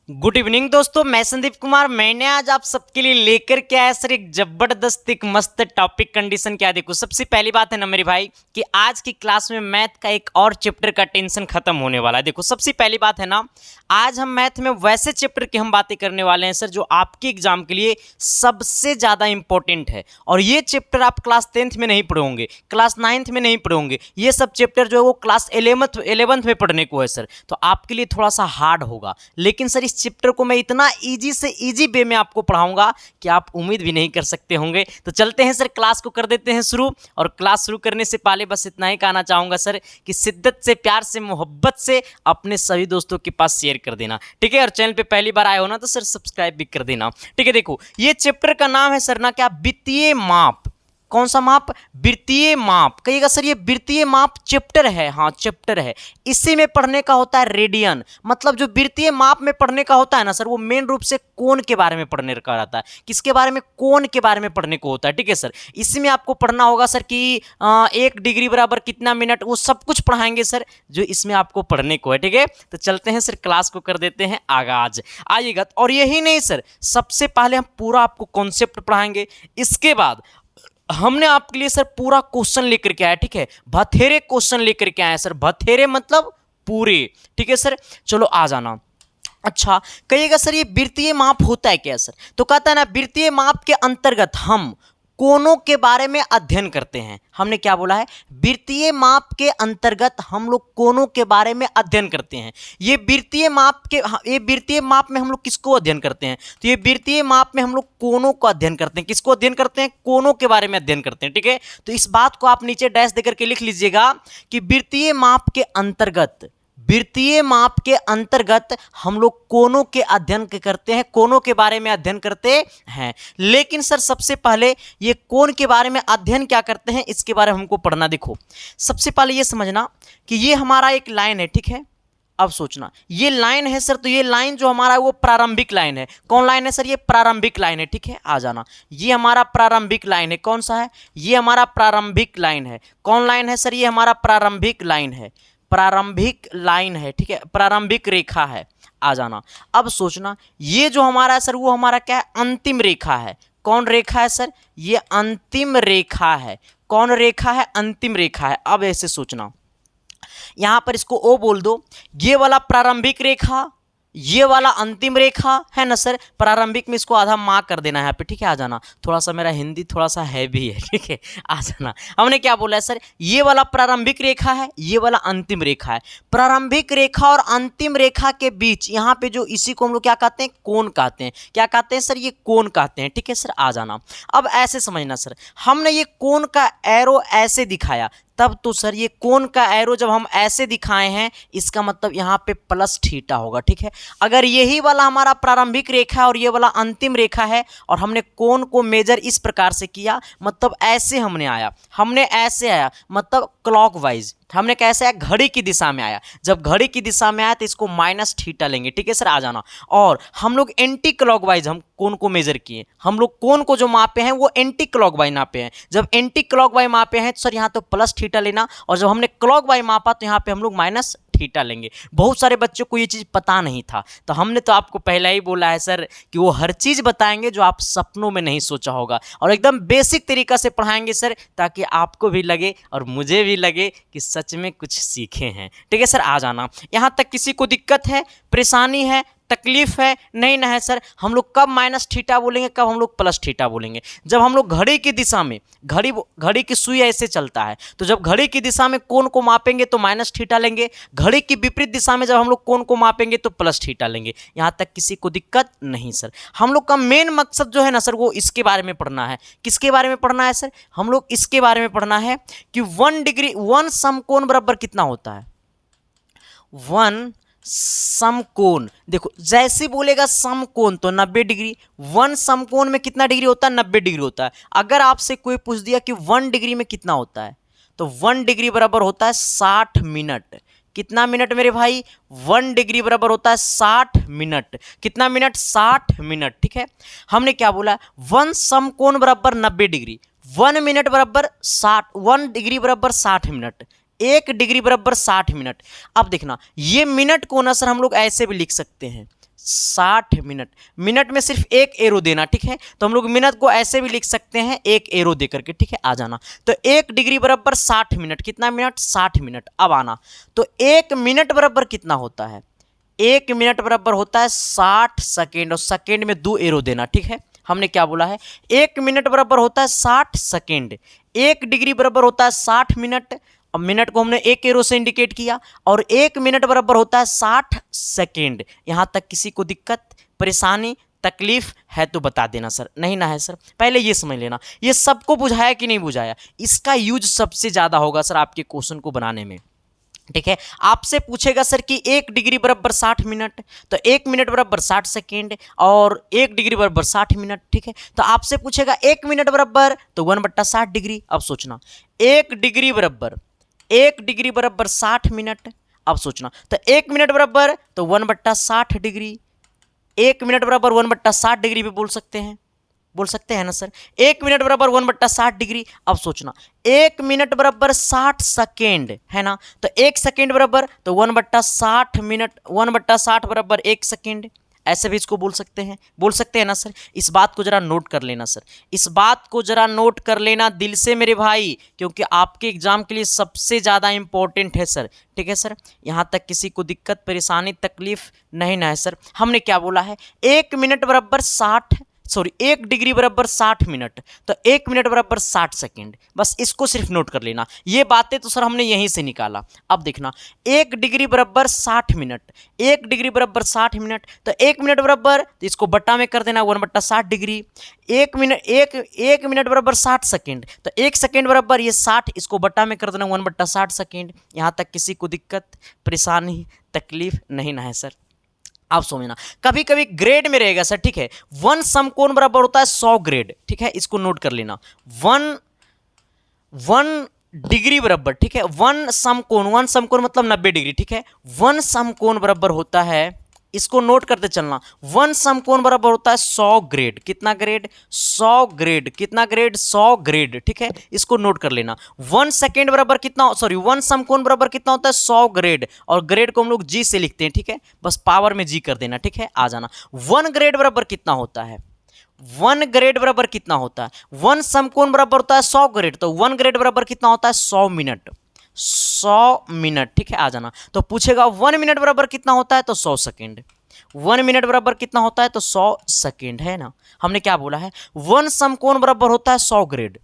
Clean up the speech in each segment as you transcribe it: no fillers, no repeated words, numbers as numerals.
Good evening दोस्तों, मैं संदीप कुमार। मैंने आज आप सबके लिए लेकर के आया सर एक जबरदस्त एक मस्त टॉपिक कंडीशन। क्या देखो, सबसे पहली बात है ना मेरे भाई कि आज की क्लास में मैथ का एक और चैप्टर का टेंशन खत्म होने वाला है। देखो, सबसे पहली बात है ना, आज हम मैथ में वैसे चैप्टर की हम बातें करने वाले हैं सर जो आपके एग्जाम के लिए सबसे ज़्यादा इंपॉर्टेंट है। और ये चैप्टर आप क्लास 10th में नहीं पढ़ोगे, क्लास 9th में नहीं पढ़ोगे। ये सब चैप्टर जो है वो क्लास 11th में पढ़ने को है सर। तो आपके लिए थोड़ा सा हार्ड होगा, लेकिन सर इस चैप्टर को मैं इतना इजी से इजी वे में आपको पढ़ाऊंगा कि आप उम्मीद भी नहीं कर सकते होंगे। तो चलते हैं सर, क्लास को कर देते हैं शुरू। और क्लास शुरू करने से पहले बस इतना ही कहना चाहूंगा सर कि शिद्दत से, प्यार से, मोहब्बत से अपने सभी दोस्तों के पास शेयर कर देना, ठीक है। और चैनल पे पहली बार आए हो ना तो सर सब्सक्राइब भी कर देना, ठीक है। देखो, ये चैप्टर का नाम है सर ना क्या, वित्तीय माप। कौन सा माप? वित्तीय माप। कहिएगा सर ये वित्तीय माप चैप्टर है। हाँ, चैप्टर है। इसी में पढ़ने का होता है रेडियन। मतलब जो वित्तीय माप में पढ़ने का होता है ना सर, वो मेन रूप से कोण के बारे में पढ़ने का रहता है। किसके बारे में? कोण के बारे में पढ़ने को होता है, ठीक है सर। इसी में आपको पढ़ना होगा सर कि 1 डिग्री बराबर कितना मिनट, वो सब कुछ पढ़ाएंगे सर जो इसमें आपको पढ़ने को है, ठीक है। तो चलते हैं सर, क्लास को कर देते हैं आगाज। आइएगा। और यही नहीं सर, सबसे पहले हम पूरा आपको कॉन्सेप्ट पढ़ाएंगे। इसके बाद हमने आपके लिए सर पूरा क्वेश्चन लेकर के आया, ठीक है। बथेरे क्वेश्चन लेकर के आए सर। बथेरे मतलब पूरे, ठीक है सर। चलो आ जाना। अच्छा, कहिएगा सर ये वित्तीय माप होता है क्या सर? तो कहता है ना, वित्तीय माप के अंतर्गत हम कोणों के बारे में अध्ययन करते हैं। हमने क्या बोला है? वित्तीय माप के अंतर्गत हम लोग कोणों के बारे में अध्ययन करते हैं। ये वित्तीय माप में हम लोग किसको अध्ययन करते हैं? तो ये वित्तीय माप में हम लोग कोणों को अध्ययन करते हैं। किसको अध्ययन करते हैं? कोणों के बारे में अध्ययन करते हैं, ठीक है। तो इस बात को आप नीचे डैश देकर के लिख लीजिएगा कि वित्तीय माप के अंतर्गत हम लोग कोणों के अध्ययन करते हैं, कोणों के बारे में अध्ययन करते हैं। लेकिन सर सबसे पहले ये कोण के बारे में अध्ययन क्या करते हैं इसके बारे में हमको पढ़ना। देखो, सबसे पहले ये समझना कि ये हमारा एक लाइन है, ठीक है। अब सोचना, ये लाइन है सर, तो ये लाइन जो हमारा है वो प्रारंभिक लाइन है। कौन लाइन है सर? ये प्रारंभिक लाइन है, ठीक है। आ जाना, ये हमारा प्रारंभिक लाइन है। कौन सा है? ये हमारा प्रारंभिक लाइन है। कौन लाइन है सर? ये हमारा प्रारंभिक लाइन है। प्रारंभिक लाइन है, ठीक है, प्रारंभिक रेखा है। आ जाना। अब सोचना, ये जो हमारा है सर वो हमारा क्या है? अंतिम रेखा है। कौन रेखा है सर? ये अंतिम रेखा है। कौन रेखा है? अंतिम रेखा है। अब ऐसे सोचना, यहां पर इसको ओ बोल दो। ये वाला प्रारंभिक रेखा, ये वाला अंतिम रेखा है ना सर। प्रारंभिक में इसको आधा मार्क कर देना है यहाँ पे, ठीक है। आ जाना। थोड़ा सा मेरा हिंदी थोड़ा सा हैवी है, ठीक है। आ जाना। हमने क्या बोला है सर? ये वाला प्रारंभिक रेखा है, ये वाला अंतिम रेखा है। प्रारंभिक रेखा और अंतिम रेखा के बीच यहाँ पे जो, इसी को हम लोग क्या कहते हैं? कोण कहते हैं। क्या कहते हैं सर? ये कोण कहते हैं, ठीक है सर। आ जाना। अब ऐसे समझना सर, हमने ये कोण का एरो ऐसे दिखाया, तब तो सर ये कोण का एरो जब हम ऐसे दिखाए हैं, इसका मतलब यहाँ पे प्लस थीटा होगा, ठीक है। अगर यही वाला हमारा प्रारंभिक रेखा है और ये वाला अंतिम रेखा है और हमने कोण को मेजर इस प्रकार से किया, मतलब ऐसे हमने आया, मतलब क्लॉकवाइज हमने कैसे आया? घड़ी की दिशा में आया। जब घड़ी की दिशा में आया तो इसको माइनस थीटा लेंगे, ठीक है सर। आ जाना। और हम लोग एंटी क्लॉकवाइज हम कोण को मेजर किए। हम लोग कोण को जो मापे हैं वो एंटी क्लॉकवाइज नापे हैं। जब एंटी क्लॉकवाइज मापे हैं तो सर यहाँ तो प्लस थीटा लेना, और जब हमने क्लॉकवाइज मापा तो यहाँ पे हम लोग माइनस थीटा लेंगे। बहुत सारे बच्चों को ये चीज़ पता नहीं था, तो हमने तो आपको पहले ही बोला है सर कि वो हर चीज़ बताएंगे जो आप सपनों में नहीं सोचा होगा, और एकदम बेसिक तरीका से पढ़ाएंगे सर, ताकि आपको भी लगे और मुझे भी लगे कि सच में कुछ सीखे हैं, ठीक है सर। आ जाना। यहाँ तक किसी को दिक्कत है, परेशानी है, तकलीफ है? नहीं ना है सर। हम लोग कब माइनस थीटा बोलेंगे, कब हम लोग प्लस थीटा बोलेंगे? जब हम लोग घड़ी की दिशा में, घड़ी की सुई ऐसे चलता है, तो जब घड़ी की दिशा में कोण को मापेंगे तो माइनस थीटा लेंगे। घड़ी की विपरीत दिशा में जब हम लोग कोण को मापेंगे तो प्लस थीटा लेंगे। यहाँ तक किसी को दिक्कत नहीं सर। हम लोग का मेन मकसद जो है ना सर, वो इसके बारे में पढ़ना है। किसके बारे में पढ़ना है सर? हम लोग इसके बारे में पढ़ना है कि 1 समकोण बराबर कितना होता है? 1 समकोण। देखो, जैसे बोलेगा समकोण तो 90 डिग्री। 1 समकोण में कितना डिग्री होता है? 90 डिग्री होता है। अगर आपसे कोई पूछ दिया कि 1 डिग्री में कितना होता है, तो 1 डिग्री बराबर होता है 60 मिनट। कितना मिनट मेरे भाई? 1 डिग्री बराबर होता है 60 मिनट। कितना मिनट? 60 मिनट, ठीक है। हमने क्या बोला? 1 समकोण बराबर 90 डिग्री, 1 मिनट बराबर 1 डिग्री बराबर 60 मिनट, 1 डिग्री बराबर 60 मिनट। अब देखना, ये मिनट को ना सर हम लोग ऐसे भी लिख सकते हैं, 60 मिनट। मिनट में सिर्फ एक एरो देना, ठीक है। तो हम लोग मिनट को ऐसे भी लिख सकते हैं एक एरो दे करके, ठीक है। आ जाना। तो 1 डिग्री बराबर 60 मिनट। कितना मिनट? 60 मिनट। अब आना। तो 1 मिनट बराबर कितना होता है? 1 मिनट बराबर होता है 60 सेकेंड, और सेकेंड में 2 एरो देना, ठीक है। हमने क्या बोला है? 1 मिनट बराबर होता है 60 सेकेंड। 1 डिग्री बराबर होता है 60 मिनट। अब मिनट को हमने एक एरो से इंडिकेट किया, और 1 मिनट बराबर होता है 60 सेकेंड। यहां तक किसी को दिक्कत, परेशानी, तकलीफ है तो बता देना सर। नहीं ना है सर, पहले ये समझ लेना। ये सबको बुझाया कि नहीं बुझाया? इसका यूज सबसे ज्यादा होगा सर आपके क्वेश्चन को बनाने में, ठीक है। आपसे पूछेगा सर कि 1 डिग्री बराबर 60 मिनट, तो 1 मिनट बराबर 60 सेकेंड, और 1 डिग्री बराबर 60 मिनट, ठीक है। तो आपसे पूछेगा 1 मिनट बराबर, तो 1/60 डिग्री। अब सोचना, 1 डिग्री बराबर 60 मिनट। अब सोचना, तो 1 मिनट बराबर तो 1/60 डिग्री। 1 मिनट बराबर 1/60 डिग्री भी बोल सकते हैं ना सर। 1 मिनट बराबर 1/60 डिग्री। अब सोचना, 1 मिनट बराबर 60 सेकेंड है ना, तो 1 सेकेंड बराबर तो 1/60 मिनट, 1/60 बराबर 1 सेकेंड। ऐसे भी इसको बोल सकते हैं ना सर। इस बात को जरा नोट कर लेना सर, इस बात को जरा नोट कर लेना दिल से मेरे भाई, क्योंकि आपके एग्जाम के लिए सबसे ज़्यादा इंपॉर्टेंट है सर, ठीक है सर। यहाँ तक किसी को दिक्कत, परेशानी, तकलीफ नहीं ना है सर। हमने क्या बोला है? 1 मिनट बराबर 1 डिग्री बराबर 60 मिनट, तो 1 मिनट बराबर 60 सेकेंड। बस इसको सिर्फ नोट कर लेना। ये बातें तो सर हमने यहीं से निकाला। अब देखना, 1 डिग्री बराबर 60 मिनट, 1 डिग्री बराबर 60 मिनट, तो 1 मिनट बराबर, तो इसको बट्टा में कर देना 1/60 डिग्री। 1 मिनट बराबर 60 सेकेंड, तो 1 सेकेंड बराबर ये 60, इसको बट्टा में कर देना 1/60 सेकेंड। यहाँ तक किसी को दिक्कत, परेशानी, तकलीफ नहीं ना है सर। आप समझना, कभी कभी ग्रेड में रहेगा सर, ठीक है। 1 समकोण बराबर होता है 100 ग्रेड, ठीक है। इसको नोट कर लेना। 1 डिग्री बराबर, ठीक है। 1 समकोण मतलब 90 डिग्री, ठीक है। 1 समकोण बराबर होता है, इसको नोट करते चलना, 1 समकोण बराबर होता है 100 ग्रेड। कितना ग्रेड? 100 ग्रेड। कितना ग्रेड? 100 ग्रेड, ठीक है। इसको नोट कर लेना। 1 सेकेंड बराबर कितना, 1 समकोण बराबर कितना होता है? 100 ग्रेड, और ग्रेड को हम लोग जी से लिखते हैं, ठीक है। बस पावर में जी कर देना, ठीक है। आ जाना। 1 ग्रेड बराबर कितना होता है? 1 ग्रेड बराबर कितना होता है? 1 समकोण बराबर होता है 100 ग्रेड, तो 1 ग्रेड बराबर कितना होता है? 100 मिनट। 100 मिनट, ठीक है। आ जाना। तो पूछेगा 1 मिनट बराबर कितना होता है? तो 100 सेकेंड। 1 मिनट बराबर कितना होता है? तो 100 सेकेंड, है ना। हमने क्या बोला है? 1 समकोण बराबर होता है 100 ग्रेड,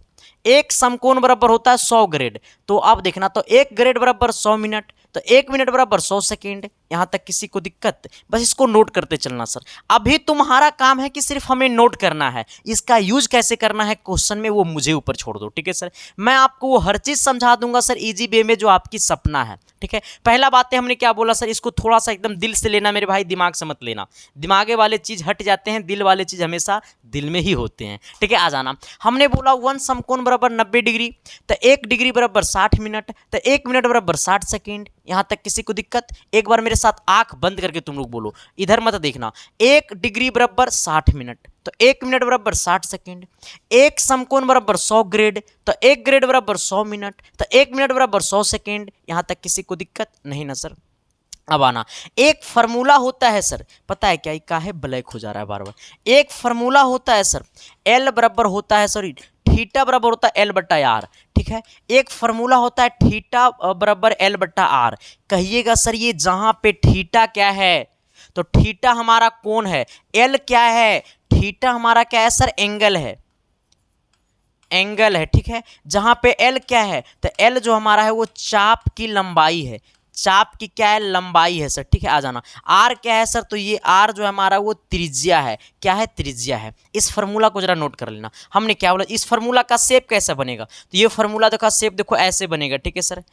1 समकोण बराबर होता है 100 ग्रेड। तो अब देखना, तो 1 ग्रेड बराबर 100 मिनट, तो 1 मिनट बराबर 100 सेकेंड। यहां तक किसी को दिक्कत? बस इसको नोट करते चलना सर। अभी तुम्हारा काम है कि सिर्फ हमें नोट करना है, इसका यूज कैसे करना है क्वेश्चन में वो मुझे ऊपर छोड़ दो, ठीक है सर। मैं आपको वो हर चीज समझा दूंगा सर इजी वे में, जो आपकी सपना है, ठीक है। पहला बात है, हमने क्या बोला सर, इसको थोड़ा सा एकदम दिल से लेना मेरे भाई, दिमाग से मत लेना। दिमागे वाले चीज हट जाते हैं, दिल वाले चीज हमेशा दिल में ही होते हैं, ठीक है। आ जाना। हमने बोला 1 समकोण बराबर 90 डिग्री, तो 1 डिग्री बराबर 60 मिनट, तो 1 मिनट बराबर 60 सेकेंड। यहां तक किसी को दिक्कत? एक बार मेरे साथ आंख बंद करके तुम लोग बोलो, इधर मत देखना। 1 डिग्री बराबर 60 मिनट, तो 1 मिनट बराबर 60 सेकेंड। 1 समकोण बराबर 100 ग्रेड, तो 1 ग्रेड बराबर 100 मिनट, तो 1 मिनट बराबर 100 सेकेंड। यहां तक किसी को दिक्कत नहीं ना सर। अब आना, एक फार्मूला होता है सर, पता है क्या? काहे ब्लैक हो जा रहा है बार बार? एक फार्मूला होता है सर, एल बराबर होता है, सॉरी, थीटा बराबर होता है L/R, ठीक है। एक फार्मूला होता है थीटा बराबर L/R। कहिएगा सर ये जहां पे थीटा क्या है, तो थीटा हमारा कोण है, एल क्या है? थीटा हमारा क्या है सर? एंगल है, एंगल है, ठीक है। जहां पे एल क्या है, तो एल जो हमारा है वो चाप की लंबाई है, चाप की क्या है? लंबाई है सर, ठीक है। आ जाना। आर क्या है सर? तो ये आर जो है हमारा वो त्रिज्या है। क्या है? त्रिज्या है। इस फार्मूला को जरा नोट कर लेना। हमने क्या बोला? इस फार्मूला का शेप कैसा बनेगा? तो ये फार्मूला देखो, शेप देखो ऐसे बनेगा, ठीक है सर।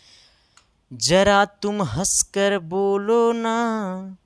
जरा तुम हंसकर बोलो ना,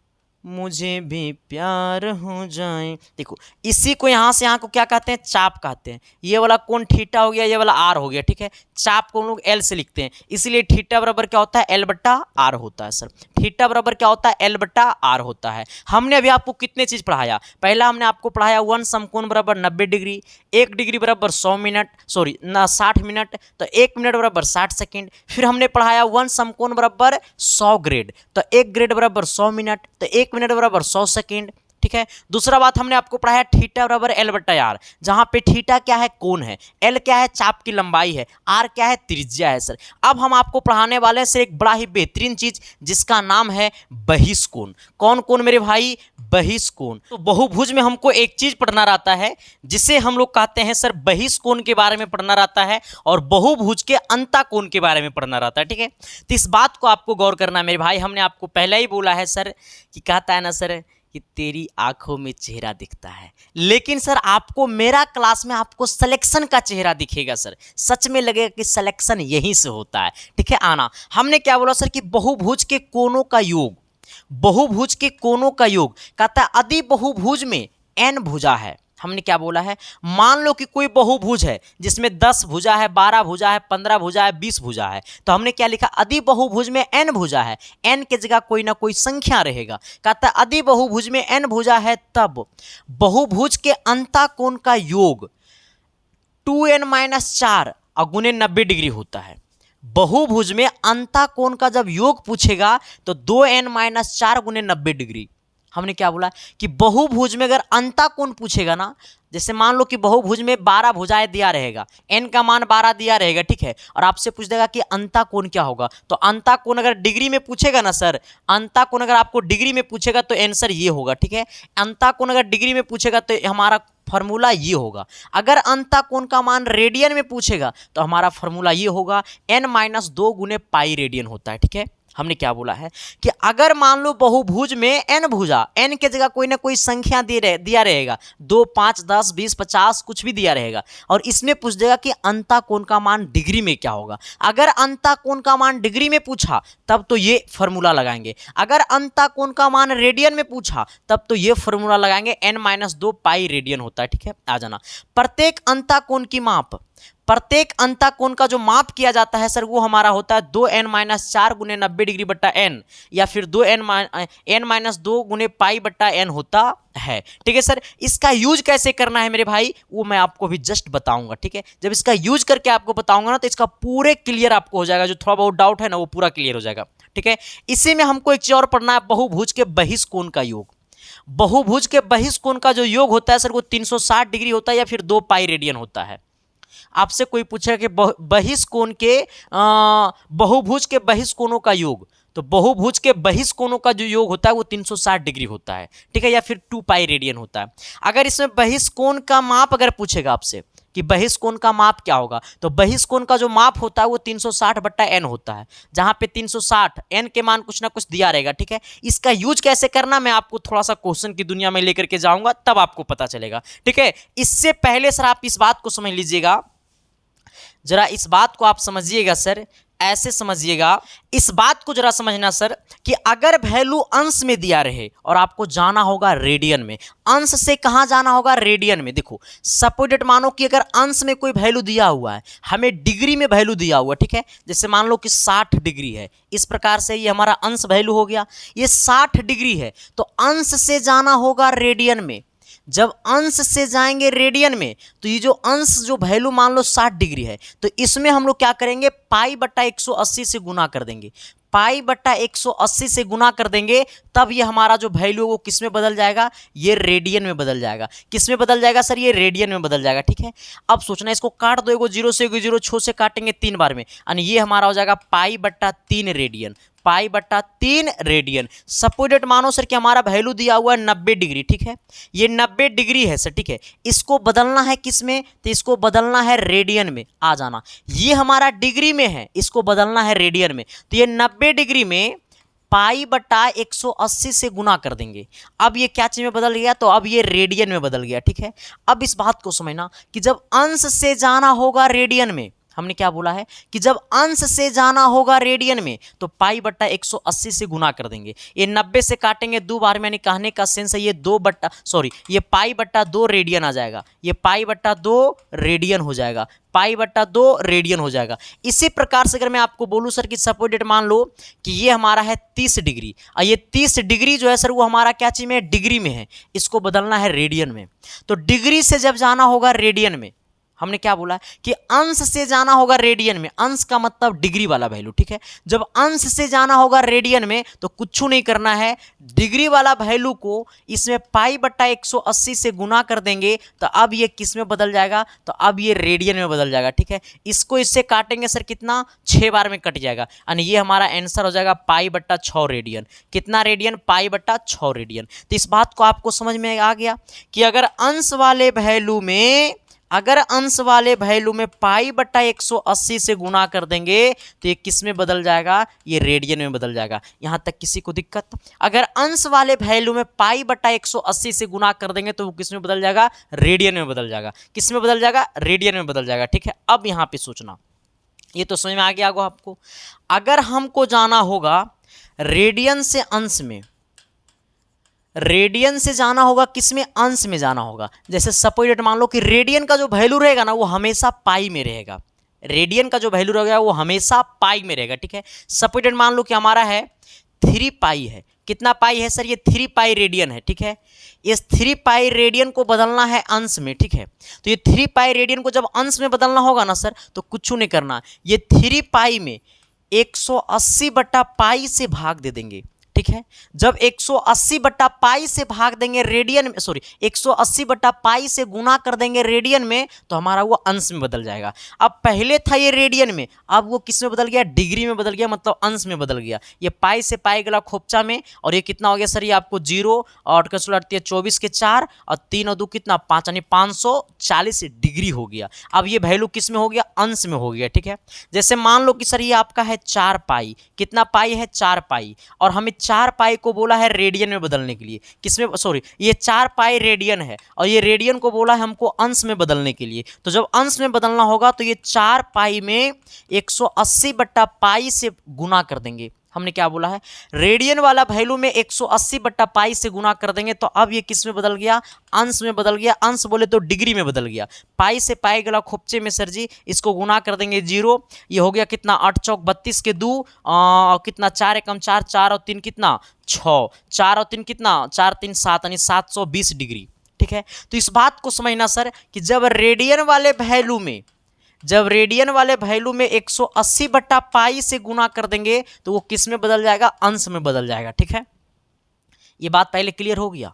मुझे भी प्यार हो जाए। देखो, इसी को यहां से यहां को क्या कहते हैं? चाप कहते हैं। ये वाला कोण थीटा हो गया, ये वाला आर हो गया, ठीक है। चाप को हम लोग एल से लिखते हैं, इसलिए थीटा बराबर क्या होता है? L/R होता है सर। थीटा बराबर क्या होता है? L/R होता है। हमने अभी आपको कितने चीज पढ़ाया? पहला हमने आपको पढ़ाया 1 समकोण बराबर 90 डिग्री, 1 डिग्री बराबर 100 मिनट, सॉरी 60 मिनट, तो 1 मिनट बराबर 60 सेकेंड। फिर हमने पढ़ाया 1 समकोण बराबर 100 ग्रेड, तो 1 ग्रेड बराबर 100 मिनट, तो 1 मिनट बराबर 100 सेकेंड। ठीक है। दूसरा बात हमने आपको पढ़ाया थीटा बराबर एल बट्टा आर, जहां पे थीटा क्या है, कोण है, एल क्या है, चाप की लंबाई है, आर क्या है, त्रिज्या है सर। अब हम आपको पढ़ाने वाले हैं सर एक बड़ा ही बेहतरीन चीज जिसका नाम है बहिष्कोण। कौन कौन मेरे भाई, बहिष्कोण। तो बहुभुज में हमको एक चीज पढ़ना रहता है जिसे हम लोग कहते हैं सर बहिष्कोण के बारे में पढ़ना रहता है, और बहुभुज के अंतःकोण के बारे में पढ़ना रहता है, ठीक है। तो इस बात को आपको गौर करना है मेरे भाई। हमने आपको पहले ही बोला है सर कि कहता है ना सर कि तेरी आंखों में चेहरा दिखता है, लेकिन सर आपको मेरा क्लास में आपको सिलेक्शन का चेहरा दिखेगा सर, सच में लगेगा कि सिलेक्शन यहीं से होता है, ठीक है। आना, हमने क्या बोला सर कि बहुभुज के कोणों का योग, बहुभुज के कोणों का योग, कहता है यदि बहुभुज में n भुजा है, हमने क्या बोला है, मान लो कि कोई बहुभुज है जिसमें 10 भुजा है, 12 भुजा है, 15 भुजा है, 20 भुजा है, तो हमने क्या लिखा, यदि बहुभुज में n भुजा है, n के जगह कोई ना कोई संख्या रहेगा। कहता है यदि बहुभुज में n भुजा है तब बहुभुज के अंतःकोण का योग 2n-4 अगुने 90 डिग्री होता है। बहुभुज में अंतःकोण का जब योग पूछेगा तो 2n-4 गुने 90 डिग्री। हमने क्या बोला कि बहुभुज में अगर अंतःकोण पूछेगा ना, जैसे मान लो कि बहुभुज में 12 भुजाएं दिया रहेगा, n का मान 12 दिया रहेगा, ठीक है, और आपसे पूछ देगा कि अंतःकोण क्या होगा, तो अंतःकोण अगर डिग्री में पूछेगा ना सर, अंतःकोण अगर आपको डिग्री में पूछेगा तो आंसर ये होगा, ठीक है। अंतःकोण अगर डिग्री में पूछेगा तो हमारा फॉर्मूला ये होगा। अगर अंतःकोण का मान रेडियन में पूछेगा तो हमारा फॉर्मूला ये होगा, n-2 गुने पाई रेडियन होता है, ठीक है। हमने क्या बोला है कि अगर मान लो बहुभुज में n भुजा, n के जगह कोई ना कोई संख्या दिया रहेगा, 2, 5, 10, 20, 50 कुछ भी दिया रहेगा, और इसमें पूछ देगा कि अंतःकोण का मान डिग्री में क्या होगा। अगर अंतःकोण का मान डिग्री में पूछा तब तो ये फॉर्मूला लगाएंगे, अगर अंतःकोण का मान रेडियन में पूछा तब तो ये फॉर्मूला लगाएंगे, n-2 पाई रेडियन होता है, ठीक है। आ जाना, प्रत्येक अंतःकोण की माप, प्रत्येक अंतःकोण का जो माप किया जाता है सर वो हमारा होता है 2n-4 गुने 90 डिग्री बट्टा n, या फिर 2n-2 गुने पाई बट्टा n होता है, ठीक है सर। इसका यूज कैसे करना है मेरे भाई वो मैं आपको भी जस्ट बताऊंगा, ठीक है। जब इसका यूज करके आपको बताऊंगा ना तो इसका पूरे क्लियर आपको हो जाएगा, जो थोड़ा बहुत डाउट है ना वो पूरा क्लियर हो जाएगा, ठीक है। इसी में हमको एक चीज और पढ़ना है, बहुभुज के बहिष्कोण का योग। बहुभुज के बहिष्कोण का जो योग होता है सर वो 360 डिग्री होता है या फिर 2 पाई रेडियन होता है। आपसे कोई पूछे कि बहिष्कोण के बहुभुज के बहिष्कोणों का योग, तो बहुभुज के बहिष्कोणों का जो योग होता है वो 360 डिग्री होता है, ठीक है, या फिर 2 पाई रेडियन होता है। अगर इसमें बहिष्कोण का माप अगर पूछेगा आपसे कि बहिष्कोण का माप क्या होगा, तो बहिष्कोण का जो माप होता है वो 360 बट्टा n होता है, जहां पे 360 n के मान कुछ ना कुछ दिया रहेगा, ठीक है। इसका यूज कैसे करना मैं आपको थोड़ा सा क्वेश्चन की दुनिया में लेकर के जाऊंगा, तब आपको पता चलेगा, ठीक है। इससे पहले सर आप इस बात को समझ लीजिएगा, जरा इस बात को आप समझिएगा सर, ऐसे समझिएगा, इस बात को जरा समझना सर कि अगर वैल्यू अंश में दिया रहे और आपको जाना होगा रेडियन में, अंश से कहां जाना होगा, रेडियन में। देखो सपोज मानो कि अगर अंश में कोई वैल्यू दिया हुआ है, हमें डिग्री में वैल्यू दिया हुआ, ठीक है, जैसे मान लो कि 60 डिग्री है, इस प्रकार से ये हमारा अंश वैल्यू हो गया, ये 60 डिग्री है, तो अंश से जाना होगा रेडियन में। जब अंश से जाएंगे रेडियन में तो ये जो अंश जो वैल्यू मान लो 60 डिग्री है, तो इसमें हम लोग क्या करेंगे, पाई बट्टा 180 से गुना कर देंगे, पाई बट्टा 180 से गुना कर देंगे, तब ये हमारा जो वैल्यू वो किस में बदल जाएगा, ये रेडियन में बदल जाएगा। किस में बदल जाएगा सर, ये रेडियन में बदल जाएगा, ठीक है। अब सोचना, इसको काट दो, एगो 0 से एगो 0 छो से काटेंगे 3 बार में, यानी ये हमारा हो जाएगा पाई बट्टा 3 रेडियन, पाई बट्टा 3 रेडियन। सपोजेट मानो सर कि हमारा वैल्यू दिया हुआ है 90 डिग्री, ठीक है, ये 90 डिग्री है सर, ठीक है। इसको बदलना है किस में, तो इसको बदलना है रेडियन में। आ जाना, ये हमारा डिग्री में है, इसको बदलना है रेडियन में, तो ये 90 डिग्री में पाई बट्टा 180 से गुना कर देंगे। अब ये क्या चीज में बदल गया, तो अब ये रेडियन में बदल गया, ठीक है। अब इस बात को समझना कि जब अंश से जाना होगा रेडियन में, हमने क्या बोला है कि जब अंश से जाना होगा रेडियन में तो पाई बट्टा 180 से गुना कर देंगे, ये 90 से काटेंगे 2 बार में, कहने का सेंस है ये ये पाई बट्टा 2 रेडियन आ जाएगा, ये पाई बट्टा 2 रेडियन हो जाएगा, पाई बट्टा 2 रेडियन हो जाएगा। इसी प्रकार से अगर मैं आपको बोलूं सर कि सपोजेट मान लो कि ये हमारा है 30 डिग्री, और ये 30 डिग्री जो है सर वो हमारा क्या चीज में, डिग्री में है, इसको बदलना है रेडियन में। तो डिग्री से जब जाना होगा रेडियन में, हमने क्या बोला कि अंश से जाना होगा रेडियन में, अंश का मतलब डिग्री वाला वैल्यू, ठीक है। जब अंश से जाना होगा रेडियन में तो कुछ नहीं करना है, डिग्री वाला वैल्यू को इसमें पाई बट्टा 180 से गुना कर देंगे तो अब ये किस में बदल जाएगा, तो अब ये रेडियन में बदल जाएगा, ठीक है। इसको इससे काटेंगे सर कितना, 6 बार में कट जाएगा, यानी ये हमारा आंसर हो जाएगा पाई बट्टा 6 रेडियन। कितना रेडियन, पाई बट्टा 6 रेडियन। तो इस बात को आपको समझ में आ गया कि अगर अंश वाले वैल्यू में पाई बट्टा 180 से गुना कर देंगे तो ये किस में बदल जाएगा, ये रेडियन में बदल जाएगा। यहां तक किसी को दिक्कत? अगर अंश वाले वैल्यू में पाई बट्टा 180 से गुना कर देंगे तो वो किस में बदल जाएगा, रेडियन में बदल जाएगा। किस में बदल जाएगा, रेडियन में बदल जाएगा, ठीक है। अब यहां पे सोचना, ये तो समझ में आ गया होगा आपको। अगर हमको जाना होगा रेडियन से अंश में, रेडियन से जाना होगा किसमें, अंश में जाना होगा। जैसे सपोज मान लो कि रेडियन का जो वैल्यू रहेगा ना वो हमेशा पाई में रहेगा, रेडियन का जो वैल्यू रहेगा वो हमेशा पाई में रहेगा, ठीक है। सपोज मान लो कि हमारा है 3 पाई है। कितना पाई है सर, ये 3 पाई रेडियन है, ठीक है। इस 3 पाई रेडियन को बदलना है अंश में, ठीक है। तो ये 3 पाई रेडियन को जब अंश में बदलना होगा ना सर तो कुछ नहीं करना, ये 3 पाई में 180 बट्टा पाई से भाग दे देंगे, ठीक है। जब 180 बट्टा पाई से भाग देंगे रेडियन में, सॉरी 180 बट्टा पाई से गुना कर देंगे रेडियन में तो हमारा वो अंश में बदल जाएगा। अब पहले था ये रेडियन में, अब वो किस में बदल गया, डिग्री में बदल गया, मतलब अंश में बदल गया। ये पाई से पाई गला खोपचा में, और ये कितना हो गया सर, ये आपको 0 और 24 के 4 और 3 और 2 कितना 5, यानी 540 डिग्री हो गया। अब ये वैल्यू किस में हो गया, अंश में हो गया, ठीक है। जैसे मान लो कि सर ये आपका है 4 पाई, कितना पाई है, 4 पाई, और हमें 4 पाई को बोला है रेडियन में बदलने के लिए, किसमें, सॉरी ये 4 पाई रेडियन है और ये रेडियन को बोला है हमको अंश में बदलने के लिए। तो जब अंश में बदलना होगा तो ये 4 पाई में 180 बट्टा पाई से गुना कर देंगे। हमने क्या बोला है, रेडियन वाला वैल्यू में 180 बट्टा पाई से गुना कर देंगे तो अब ये किस में बदल गया, अंश में बदल गया। अंश बोले तो डिग्री में बदल गया। पाई से पाई गला खोपचे में सर जी इसको गुना कर देंगे 0, ये हो गया कितना 8 चौक 32 के 2 कितना 4 एकम 4, 4 और 3 कितना 6, 4 और 3 कितना 4 3 7, यानी 720 डिग्री, ठीक है। तो इस बात को समझना सर कि जब रेडियन वाले वैल्यू में 180 बट्टा पाई से गुना कर देंगे तो वो किस में बदल जाएगा, अंश में बदल जाएगा, ठीक है। ये बात पहले क्लियर हो गया।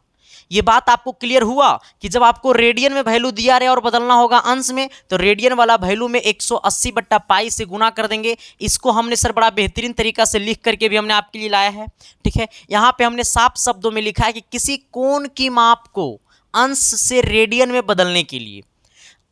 ये बात आपको क्लियर हुआ कि जब आपको रेडियन में वैल्यू दिया रहे और बदलना होगा अंश में तो रेडियन वाला वैल्यू में 180 बट्टा पाई से गुना कर देंगे। इसको हमने सर बड़ा बेहतरीन तरीका से लिख करके भी हमने आपके लिए लाया है, ठीक है। यहाँ पे हमने साफ शब्दों में लिखा है कि किसी कोण की माप को अंश से रेडियन में बदलने के लिए,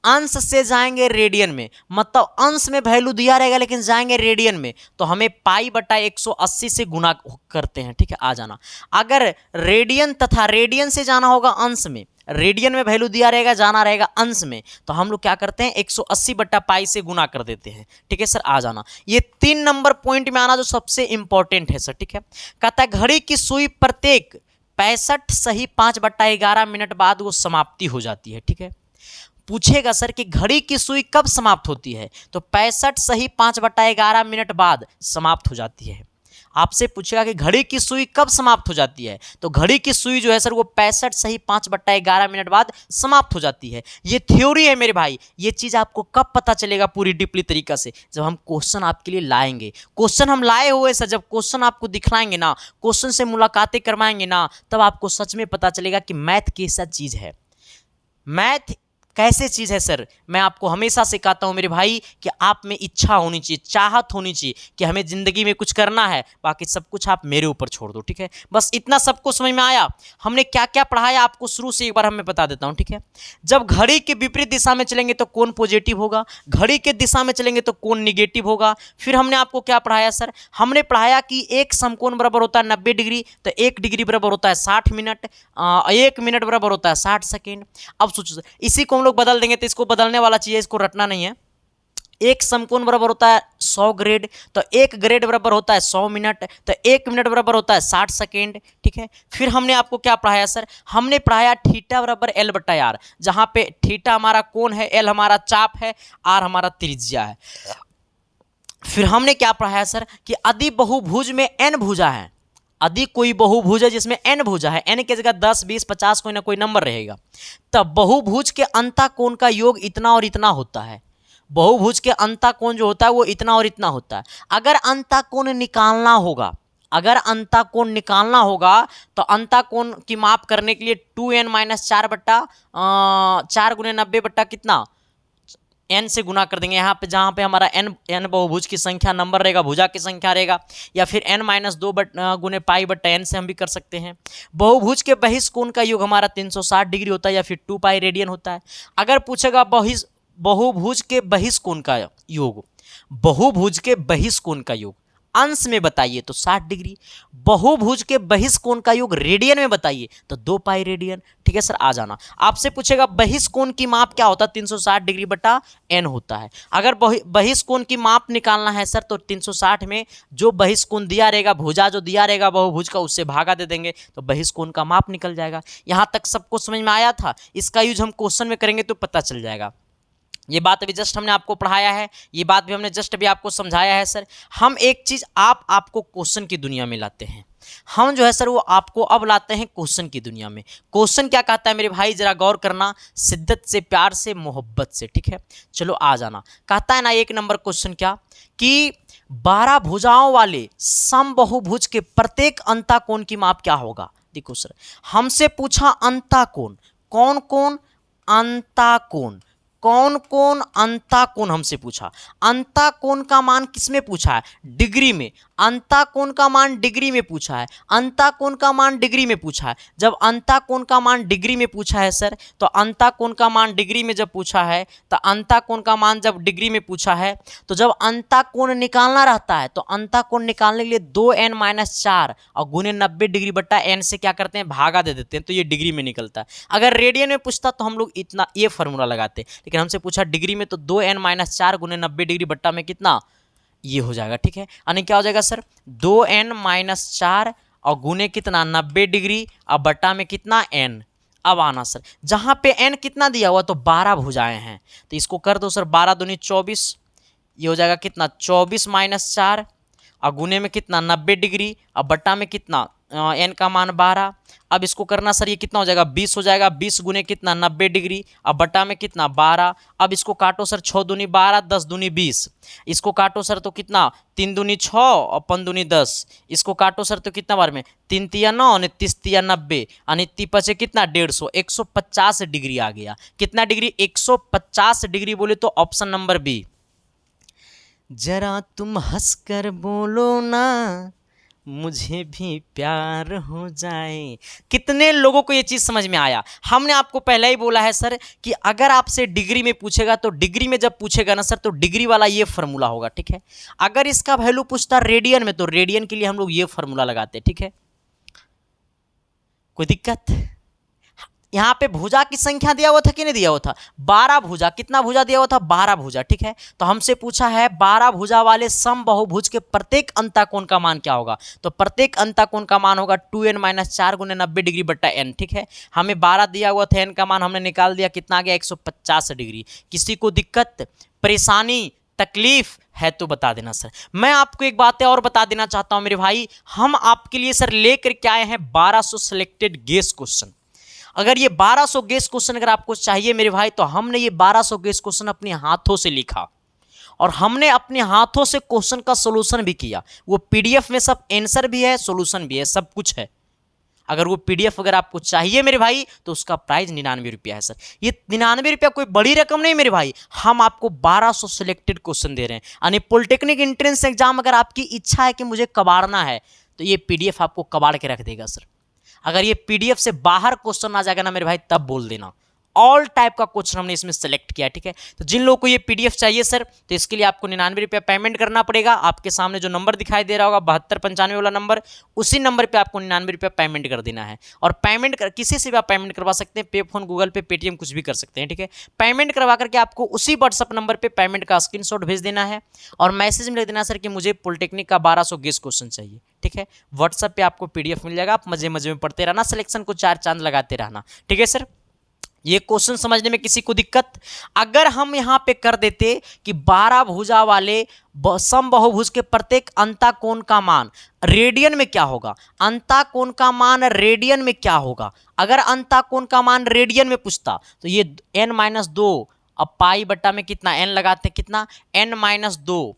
अंश से जाएंगे रेडियन में, मतलब अंश में वैल्यू दिया रहेगा लेकिन जाएंगे रेडियन में तो हमें पाई बटा 180 से गुना करते हैं, ठीक है। आ जाना, अगर रेडियन तथा रेडियन से जाना होगा अंश में, रेडियन में वैल्यू दिया रहेगा, जाना रहेगा अंश में, तो हम लोग क्या करते हैं 180 बट्टा पाई से गुना कर देते हैं, ठीक है सर। आ जाना, ये 3 नंबर पॉइंट में आना जो सबसे इंपॉर्टेंट है सर, ठीक है। कहता है घड़ी की सुई प्रत्येक 65 सही 5/11 मिनट बाद वो समाप्ति हो जाती है, ठीक है। पूछेगा सर कि घड़ी की सुई कब समाप्त होती है, तो 65 सही 5/11 मिनट बाद समाप्त हो जाती है। आपसे पूछेगा कि घड़ी की सुई कब समाप्त हो जाती है, तो घड़ी की सुई जो है सर वो 65 सही 5/11 मिनट बाद समाप्त हो जाती है। ये थ्योरी है मेरे भाई, ये चीज़ आपको कब पता चलेगा पूरी डीपली तरीका से, जब हम क्वेश्चन आपके लिए लाएंगे। क्वेश्चन हम लाए हुए सर, जब क्वेश्चन आपको दिखलाएंगे ना, क्वेश्चन से मुलाकातें करवाएंगे ना, तब आपको सच में पता चलेगा कि मैथ कैसा चीज़ है, मैथ कैसे चीज़ है सर। मैं आपको हमेशा से कहता हूँ मेरे भाई कि आप में इच्छा होनी चाहिए, चाहत होनी चाहिए कि हमें ज़िंदगी में कुछ करना है, बाकी सब कुछ आप मेरे ऊपर छोड़ दो, ठीक है। बस इतना सबको समझ में आया। हमने क्या क्या पढ़ाया आपको शुरू से एक बार हमें बता देता हूँ, ठीक है। जब घड़ी के विपरीत दिशा में चलेंगे तो कौन पॉजिटिव होगा, घड़ी के दिशा में चलेंगे तो कौन निगेटिव होगा। फिर हमने आपको क्या पढ़ाया सर, हमने पढ़ाया कि एक समकोण बराबर होता है 90 डिग्री, तो 1 डिग्री बराबर होता है 60 मिनट, 1 मिनट बराबर होता है 60 सेकेंड। अब सोचो इसी को हम लोग बदल देंगे तो इसको बदलने वाला चीज़ है, इसको रटना नहीं है। एक समकोण बराबर होता है 100 ग्रेड, तो 1 ग्रेड बराबर होता है 100 मिनट, तो 1 मिनट बराबर होता है 60 सेकेंड, ठीक है। फिर हमने आपको क्या पढ़ाया सर, हमने पढ़ाया थीटा बराबर L बटा आर, जहाँ पे थीटा हमारा कोण है, L हमारा चाप है, R हमारा त्रिज्या है। फिर हमने क्या पढ़ाया सर कि यदि बहुभुज में n भुजा है, यदि कोई बहुभुज है जिसमें n भुजा है, n की जगह 10, 20, 50 कोई ना कोई नंबर रहेगा, तब बहुभुज के अंतःकोण का योग इतना और इतना होता है। बहुभुज के अंतःकोण जो होता है वो इतना और इतना होता है। अगर अंतःकोण निकालना होगा, अगर अंतःकोण निकालना होगा तो अंतःकोण की माप करने के लिए 2n-4 बट्टा 4 गुने 90 बट्टा कितना n से गुना कर देंगे। यहाँ पे जहाँ पे हमारा n बहुभुज की संख्या नंबर रहेगा, भुजा की संख्या रहेगा, या फिर n-2 गुने पाई बट्टा n से हम भी कर सकते हैं। बहुभुज के बहिष्कोण का योग हमारा 360 डिग्री होता है या फिर 2 पाई रेडियन होता है। अगर पूछेगा बहुभुज के बहिष्कोण का योग, बहुभुज के बहिष्कोण का योग अंश में बताइए तो 60 डिग्री, बहुभुज के बहिष्कोण का योग रेडियन में बताइए तो 2 पाई रेडियन। ठीक है सर, आ जाना। आपसे पूछेगा बहिष्कोण की माप क्या होता है, 360 डिग्री बटा n होता है। अगर बहिष्कोण की माप निकालना है सर तो 360 में जो बहिष्कोण दिया रहेगा, भुजा जो दिया रहेगा बहुभुज का, उससे भागा दे देंगे तो बहिष्कोण का माप निकल जाएगा। यहाँ तक सबको समझ में आया था? इसका यूज हम क्वेश्चन में करेंगे तो पता चल जाएगा। ये बात अभी जस्ट हमने आपको पढ़ाया है, ये बात भी हमने जस्ट अभी आपको समझाया है सर। हम एक चीज़ आपको क्वेश्चन की दुनिया में लाते हैं, हम जो है सर वो आपको अब लाते हैं क्वेश्चन की दुनिया में। क्वेश्चन क्या कहता है मेरे भाई, जरा गौर करना, शिद्दत से, प्यार से, मोहब्बत से। ठीक है, चलो आ जाना। कहता है ना 1 नंबर क्वेश्चन क्या कि 12 भुजाओं वाले समबहुभुज के प्रत्येक अंतःकोण की माप क्या होगा। देखो सर, हमसे पूछा अंतःकोण, कौन कौन अंतःकोण, कौन कौन अंतःकोण हमसे पूछा। अंतःकोण का मान किसमें पूछा है? डिग्री में। अंतःकोण का मान डिग्री में पूछा है, अंतःकोण का मान डिग्री में पूछा है। जब अंतःकोण का मान डिग्री में पूछा है सर, तो अंतःकोण का मान डिग्री में जब पूछा है, तो अंतःकोण का मान जब डिग्री में पूछा है, तो जब अंतःकोण निकालना रहता है तो अंतःकोण निकालने के लिए 2n-4 और गुने 90 डिग्री बट्टा n से क्या करते हैं, भागा दे देते हैं, तो ये डिग्री में निकलता है। अगर रेडियन में पूछता तो हम लोग इतना ये फॉर्मूला लगाते, लेकिन हमसे पूछा डिग्री में, तो 2n-4 गुने 90 डिग्री बट्टा में कितना, ये हो जाएगा। ठीक है, यानी क्या हो जाएगा सर, 2n-4 और गुने कितना 90 डिग्री और बट्टा में कितना n। अब आना सर, जहाँ पे n कितना दिया हुआ तो 12 भुजाएं हैं, तो इसको कर दो सर 12 दूनी 24, ये हो जाएगा कितना 24-4 और गुने में कितना 90 डिग्री और बट्टा में कितना n का मान 12। अब इसको करना सर, ये कितना हो जाएगा 20 हो जाएगा, 20 गुने कितना 90 डिग्री और बट्टा में कितना 12। अब इसको काटो सर, 6 दूनी 12, 10 दूनी 20, इसको काटो सर तो कितना 3 दूनी 6 और 5 दूनी 10, इसको काटो सर तो कितना बार में 3 तिया 9 और 30 तिया 90 और 30 पचे कितना 150, 150 डिग्री आ गया। कितना डिग्री, 150 डिग्री बोले तो ऑप्शन नंबर बी। जरा तुम हंसकर बोलो ना मुझे भी प्यार हो जाए। कितने लोगों को ये चीज़ समझ में आया? हमने आपको पहले ही बोला है सर कि अगर आपसे डिग्री में पूछेगा तो डिग्री में जब पूछेगा ना सर तो डिग्री वाला ये फार्मूला होगा। ठीक है, अगर इसका वैल्यू पूछता रेडियन में तो रेडियन के लिए हम लोग ये फार्मूला लगाते। ठीक है, कोई दिक्कत? यहाँ पे भुजा की संख्या दिया हुआ था कि नहीं दिया हुआ था, 12 भुजा। कितना भुजा दिया हुआ था, 12 भुजा। ठीक है, तो हमसे पूछा है 12 भुजा वाले समबहुभुज के प्रत्येक अंतःकोण का मान क्या होगा, तो प्रत्येक अंतःकोण का मान होगा 2n-4 गुने 90 डिग्री बट्टा n। ठीक है, हमें 12 दिया हुआ था, n का मान हमने निकाल दिया, कितना आ गया 150 डिग्री। किसी को दिक्कत, परेशानी, तकलीफ है तो बता देना सर। मैं आपको एक बात और बता देना चाहता हूं मेरे भाई, हम आपके लिए सर लेकर के आए हैं 1200 सिलेक्टेड गेस क्वेश्चन। अगर ये 1200 गेस क्वेश्चन अगर आपको चाहिए मेरे भाई, तो हमने ये 1200 गेस क्वेश्चन अपने हाथों से लिखा और हमने अपने हाथों से क्वेश्चन का सॉल्यूशन भी किया। वो पीडीएफ में सब आंसर भी है, सॉल्यूशन भी है, सब कुछ है। अगर वो पीडीएफ अगर आपको चाहिए मेरे भाई तो उसका प्राइस 99 रुपया है सर। ये 99 रुपया कोई बड़ी रकम नहीं मेरे भाई, हम आपको 1200 सिलेक्टेड क्वेश्चन दे रहे हैं। यानी पॉलिटेक्निक एंट्रेंस एग्जाम अगर आपकी इच्छा है कि मुझे कबाड़ना है तो ये पीडीएफ आपको कबाड़ के रख देगा सर। अगर ये पीडीएफ से बाहर क्वेश्चन आ जाएगा ना मेरे भाई, तब बोल देना। ऑल टाइप का क्वेश्चन हमने इसमें सेलेक्ट किया। ठीक है, तो जिन लोगों को ये पीडीएफ चाहिए सर तो इसके लिए आपको 99 रुपया पेमेंट करना पड़ेगा। आपके सामने जो नंबर दिखाई दे रहा होगा 7295 वाला नंबर, उसी नंबर पे आपको 99 रुपया पेमेंट कर देना है। और पेमेंट कर किसी से भी आप पेमेंट करवा सकते हैं, पे फोन, गूगल पे, पेटीएम, कुछ भी कर सकते हैं। ठीक है, पेमेंट करवा करके आपको उसी व्हाट्सअप नंबर पर पेमेंट का स्क्रीनशॉट भेज देना है और मैसेज में लिख देना सर कि मुझे पॉलिटेक्निक का 1200 गेस क्वेश्चन चाहिए। ठीक है, व्हाट्सएप पे आपको पीडीएफ मिल जाएगा, आप मजे मजे में पढ़ते रहना, सिलेक्शन को 4 चांद लगाते रहना। ठीक है सर, ये क्वेश्चन समझने में किसी को दिक्कत? अगर हम यहां पे कर देते कि 12 भुजा वाले समबाहुभुज के प्रत्येक अंतःकोण का मान रेडियन में क्या होगा, अंतःकोण का मान रेडियन में क्या होगा, अगर अंतःकोण का मान रेडियन में पूछता तो ये n-2, अब पाई बट्टा में कितना n लगाते हैं, कितना n-2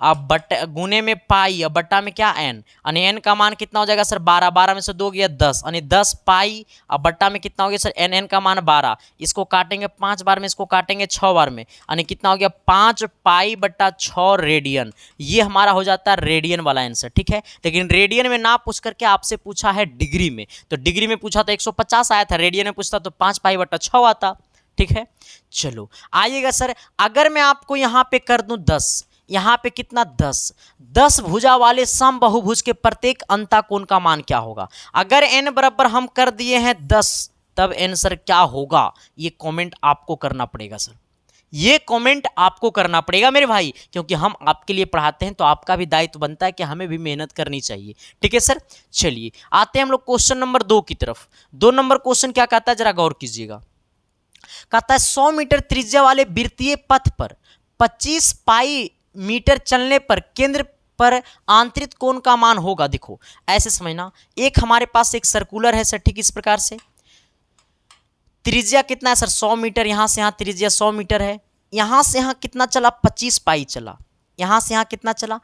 अब बट्टा गुने में पाई, अब बट्टा में क्या n, यानी n का मान कितना हो जाएगा सर 12, 12 में से 2 गया 10, यानी 10 पाई, अब बट्टा में कितना हो गया सर n का मान 12, इसको काटेंगे 5 बार में, इसको काटेंगे 6 बार में, यानी कितना हो गया 5 पाई बट्टा 6 रेडियन। ये हमारा हो जाता है रेडियन वाला आंसर, ठीक है। लेकिन रेडियन में ना पूछ करके आपसे पूछा है डिग्री में, तो डिग्री में पूछा तो 150 आया था, रेडियन में पूछता तो 5 पाई बट्टा 6 आता, ठीक है। चलो आइएगा सर, अगर मैं आपको यहाँ पे कर दूं 10, यहां पे कितना 10 भुजा वाले समबाहुभुज के प्रत्येक अंतःकोण का मान क्या होगा, अगर n बराबर हम कर दिए हैं 10 तब आंसर क्या होगा, ये कमेंट आपको करना पड़ेगा सर, ये कमेंट आपको करना पड़ेगा मेरे भाई, क्योंकि हम आपके लिए पढ़ाते हैं तो आपका भी दायित्व बनता है कि हमें भी मेहनत करनी चाहिए, ठीक है सर। चलिए आते हैं हम लोग क्वेश्चन नंबर 2 की तरफ। 2 नंबर क्वेश्चन क्या कहता है, जरा गौर कीजिएगा। कहता है 100 मीटर त्रिज्या वाले वृत्तीय पथ पर 25 पाई मीटर चलने पर केंद्र पर आंतरिक कोण का मान होगा। देखो ऐसे समझना, एक हमारे पास एक सर्कुलर है सर, ठीक इस प्रकार से, त्रिज्या कितना है सर 100 मीटर, यहां से यहां त्रिज्या 100 मीटर है, यहां से यहां कितना चला 25 पाई चला, यहां से यहां कितना चला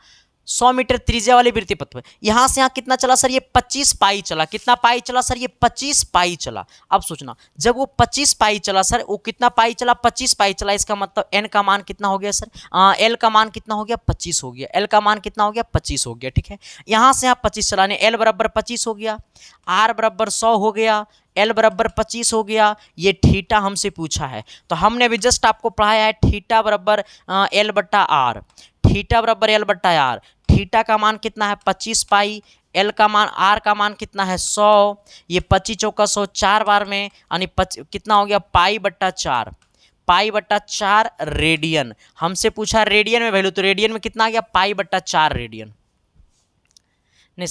100 मीटर त्रिज्या वाले वृत्तीय पथ पर, यहां से यहां कितना चला सर, ये 25 पाई चला, कितना पाई चला सर, ये 25 पाई चला। अब सोचना, जब वो 25 पाई चला सर, वो कितना पाई चला 25 पाई चला, इसका मतलब n का मान कितना हो गया सर, l का मान कितना हो गया 25 हो गया, l का मान कितना हो गया 25 हो गया, ठीक है। यहां से यहां 25 चलाने l बराबर 25 हो गया, r बराबर 100 हो गया, l बराबर 25 हो गया, ये थीटा हमसे पूछा है, तो हमने अभी जस्ट आपको पढ़ाया है थीटा बराबर l बट्टा आर, थीटा बराबर l बट्टा आर, थीटा का मान कितना है 25 पाई, एल का मान आर का मान कितना है 100, ये 25 चौका 100 4 बार में, यानी कितना हो गया पाई बट्टा 4, पाई बट्टा 4 रेडियन, हमसे पूछा रेडियन में वैल्यू, तो रेडियन में कितना आ गया पाई बट्टा 4 रेडियन। नहीं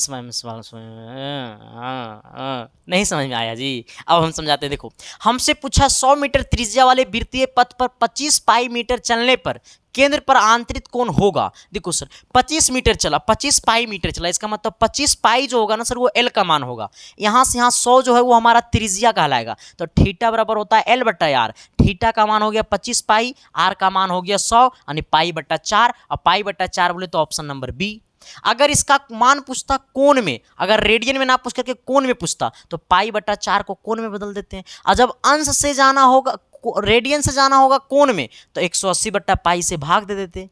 समझ में आया जी, अब हम समझाते हैं। देखो हमसे पूछा 100 मीटर त्रिज्या वाले वृत्तीय पथ पर 25 पाई मीटर चलने पर केंद्र पर आंतरिक कोण होगा। देखो सर 25 मीटर चला, 25 पाई मीटर चला, इसका मतलब 25 पाई जो होगा ना सर वो एल का मान होगा, यहां से यहां 100 जो है वो हमारा त्रिज्या कहलाएगा, तो थीटा बराबर होता है एल बट्टा आर, थीटा का मान हो गया 25 पाई, आर का मान हो गया 100, यानी पाई बट्टा 4, और पाई बट्टा 4 बोले तो ऑप्शन नंबर बी। अगर इसका मान पूछता कोण में, अगर रेडियन में ना पूछ करके कोण में पूछता तो पाई बट्टा 4 को कोण में बदल देते हैं, और जब अंश से जाना होगा रेडियन से जाना होगा कोण में तो 180 बट्टा पाई से भाग दे देते,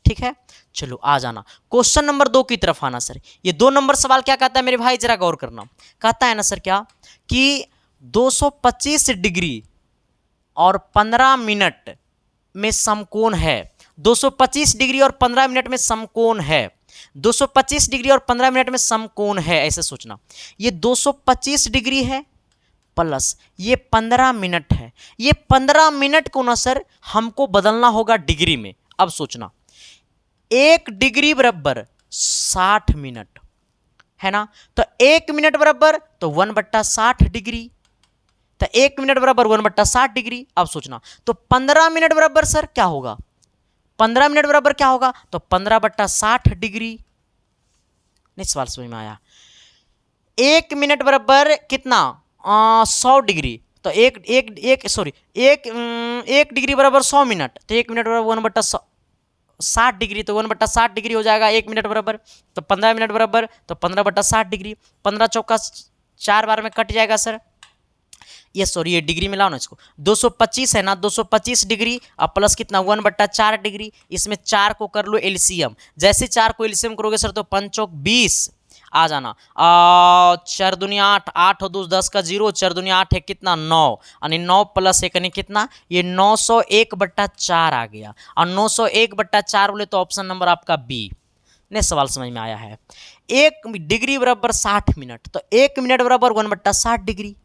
ठीक है। चलो आ जाना क्वेश्चन नंबर 2 की तरफ आना सर। ये 2 नंबर सवाल क्या कहता है मेरे भाई, जरा गौर करना। कहता है ना सर क्या कि 225 डिग्री और 15 मिनट में समकोण है, 225 डिग्री और 15 मिनट में समकोण है, 225 डिग्री और 15 मिनट में समकोण है, ऐसे सोचना। ये 225 डिग्री है प्लस ये 15 मिनट है, ये 15 मिनट को ना सर हमको बदलना होगा डिग्री में। अब सोचना 1 डिग्री बराबर 60 मिनट है ना, तो 1 मिनट बराबर तो 1/60 डिग्री, तो 1 मिनट बराबर 1/60 डिग्री। अब सोचना तो 15 मिनट बराबर सर क्या होगा, 15 मिनट बराबर क्या होगा, तो 15/60 डिग्री। नहीं सवाल समझ में आया। 1 मिनट बराबर कितना 100 डिग्री, तो एक डिग्री बराबर 100 मिनट, तो 1 मिनट बराबर 1/60 डिग्री, तो 1/60 डिग्री हो जाएगा 1 मिनट बराबर, तो 15 मिनट बराबर तो 15/60 डिग्री, 15 चौका 4 बार में कट जाएगा सर, ये सॉरी ये डिग्री में लाओ ना इसको, 225 है ना, 225 डिग्री और प्लस कितना 1/4 डिग्री, इसमें 4 को कर लो एलसीएम, जैसे 4 को एलसीएम करोगे सर तो 5 चौक 20 आ जाना, 4 दूनी 8, 8 और 2 10 का 0, 4 दूनी 8 है कितना 9, यानी 9 प्लस 1 यानी कितना, ये 901/4 आ गया, और 901/4 बोले तो ऑप्शन नंबर आपका बी। ने सवाल समझ में आया है। 1 डिग्री बराबर 60 मिनट, तो 1 मिनट बराबर 1/60 डिग्री,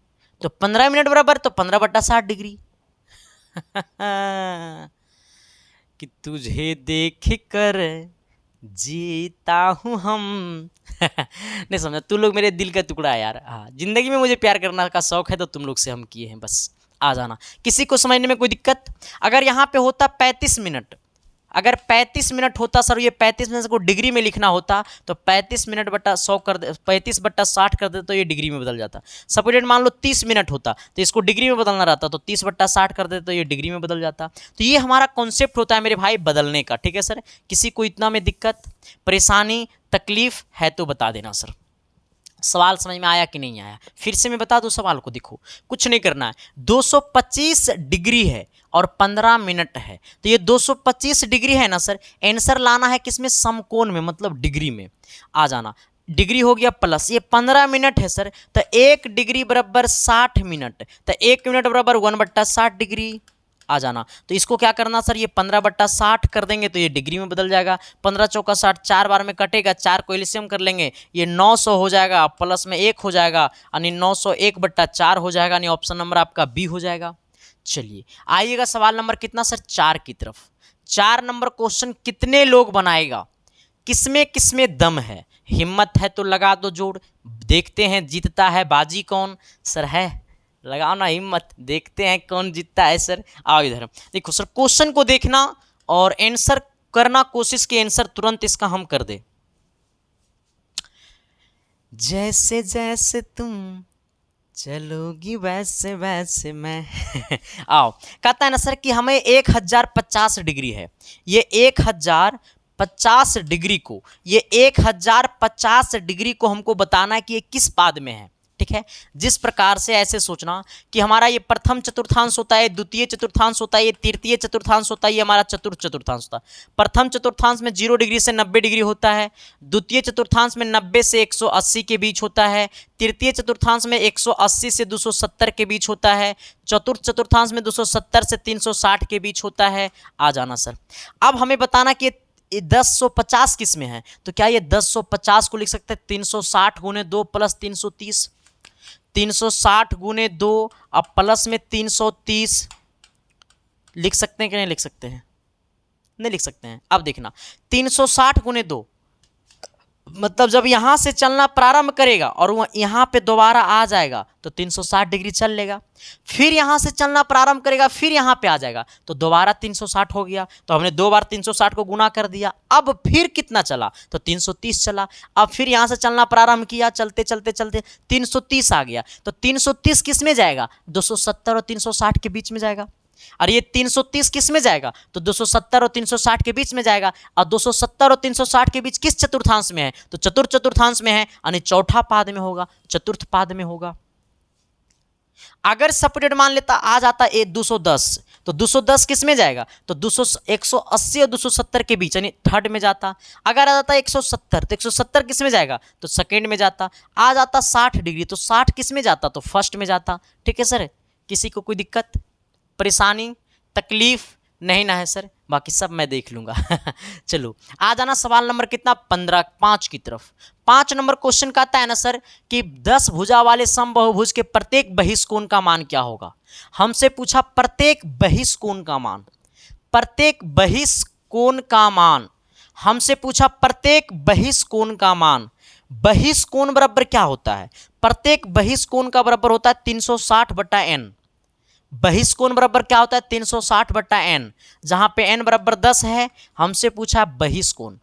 तो 15 मिनट बराबर तो 15/60 डिग्री। कि तुझे देख कर जीता हूँ हम। नहीं समझा, तू लोग मेरे दिल का टुकड़ा है यार। हाँ, जिंदगी में मुझे प्यार करना का शौक है तो तुम लोग से हम किए हैं, बस आ जाना। किसी को समझने में कोई दिक्कत? अगर यहाँ पे होता 35 मिनट, अगर 35 मिनट होता सर, ये 35 मिनट को डिग्री में लिखना होता तो 35 मिनट बटा 100 कर दे, 35 बटा 60 कर दे तो ये डिग्री में बदल जाता। सपोज मान लो 30 मिनट होता तो इसको डिग्री में बदलना रहता, तो 30 बटा 60 कर दे तो ये डिग्री में बदल जाता। तो ये हमारा कॉन्सेप्ट होता है मेरे भाई बदलने का, ठीक है सर। किसी को इतना में दिक्कत, परेशानी, तकलीफ है तो बता देना सर। सवाल समझ में आया कि नहीं आया? फिर से मैं बता दूं सवाल को, देखो कुछ नहीं करना है। 225 डिग्री है और 15 मिनट है, तो ये 225 डिग्री है ना सर, आंसर लाना है किसमें? समकोण में, मतलब डिग्री में आ जाना। डिग्री हो गया प्लस, ये 15 मिनट है सर, तो 1 डिग्री बराबर 60 मिनट, तो 1 मिनट बराबर 1/60 डिग्री आ जाना। तो इसको क्या करना सर, ये 15/60 कर देंगे तो ये डिग्री में बदल जाएगा। 15 चौका 60, 4 बार में कटेगा, 4 को एलसीएम कर लेंगे, ये 900 हो जाएगा, प्लस में 1 हो जाएगा, यानी 900 1/4 हो जाएगा, यानी ऑप्शन नंबर आपका बी हो जाएगा। चलिए आइएगा सवाल नंबर कितना सर, 4 की तरफ। 4 नंबर क्वेश्चन कितने लोग बनाएगा, किसमें किसमें दम है, हिम्मत है तो लगा दो जोड़, देखते हैं जीतता है बाजी कौन। सर है, लगाओ ना हिम्मत, देखते हैं कौन जीतता है सर। आओ इधर देखो सर, क्वेश्चन को देखना और आंसर करना कोशिश की, आंसर तुरंत इसका हम कर दे। जैसे जैसे तुम चलोगी वैसे वैसे मैं। आओ, कहता है ना सर कि हमें 1050 डिग्री है, ये 1050 डिग्री को, ये 1050 डिग्री को हमको बताना है कि ये किस पाद में है, ठीक है। जिस प्रकार से ऐसे सोचना कि हमारा ये प्रथम चतुर्थांश होता है, द्वितीय चतुर्थांश होता है, ये तृतीय चतुर्थांश होता है, ये हमारा चतुर्थ चतुर्थांश होता है। प्रथम चतुर्थांश में 0 डिग्री से 90 डिग्री होता है, द्वितीय चतुर्थांश में 90 से 180 के बीच होता है, तृतीय चतुर्थांश में 180 से 270 के बीच होता है, चतुर्थ चतुर्थांश में 270 से 360 के बीच होता है। आ जाना सर। अब हमें बताना कि 1050 किस में है, तो क्या ये 1050 को लिख सकते हैं 360 गुने 2 प्लस 330, 360 गुने 2 अब प्लस में 330 लिख सकते हैं कि नहीं लिख सकते हैं? नहीं लिख सकते हैं। अब देखना 360 गुने 2 मतलब जब यहां से चलना प्रारंभ करेगा और वह यहां पे दोबारा आ जाएगा तो 360 डिग्री चल लेगा, फिर यहां से चलना प्रारंभ करेगा, फिर यहां पे आ जाएगा तो दोबारा 360 हो गया, तो हमने 2 बार 360 को गुना कर दिया। अब फिर कितना चला, तो 330 चला। अब फिर यहां से चलना प्रारंभ किया, चलते चलते चलते 330 आ गया, तो 330 किस में जाएगा, 270 और 360 के बीच में जाएगा। और ये 330 किस में जाएगा, तो 270 और 360 के बीच में जाएगा। और 270 और 360 के बीच किस चतुर्थांश में है, तो चतुर्थ चतुर्थांश में है, यानी चौथा पाद में होगा, चतुर्थ पाद में होगा। अगर सपरेट मान लेता आ जाता 210, तो 210 किस में जाएगा, तो 180 और 270 के बीच, यानी थर्ड में जाता। अगर आ जाता 170 तो 170 किस में जाएगा, तो सेकेंड में जाता। आ जाता 60 डिग्री तो 60 किस में जाता, तो फर्स्ट में जाता। ठीक है सर, किसी को कोई दिक्कत, परेशानी, तकलीफ नहीं ना है सर, बाकी सब मैं देख लूंगा। चलो आ जाना सवाल नंबर कितना, 5 की तरफ। 5 नंबर क्वेश्चन का आता है ना सर कि 10 भुजा वाले समबाहुभुज के प्रत्येक बहिष्कोण का मान क्या होगा। हमसे पूछा प्रत्येक बहिष्कोण का मान, प्रत्येक बहिष्कोण का मान, हमसे पूछा प्रत्येक बहिष्कोण का मान। बहिष्कोण बराबर क्या होता है, प्रत्येक बहिष्कोण का बराबर होता है 360/n। बहिष्कोण बराबर क्या होता है, 360/n, जहां पे n बराबर 10 है। हमसे पूछा बहिष्कोण,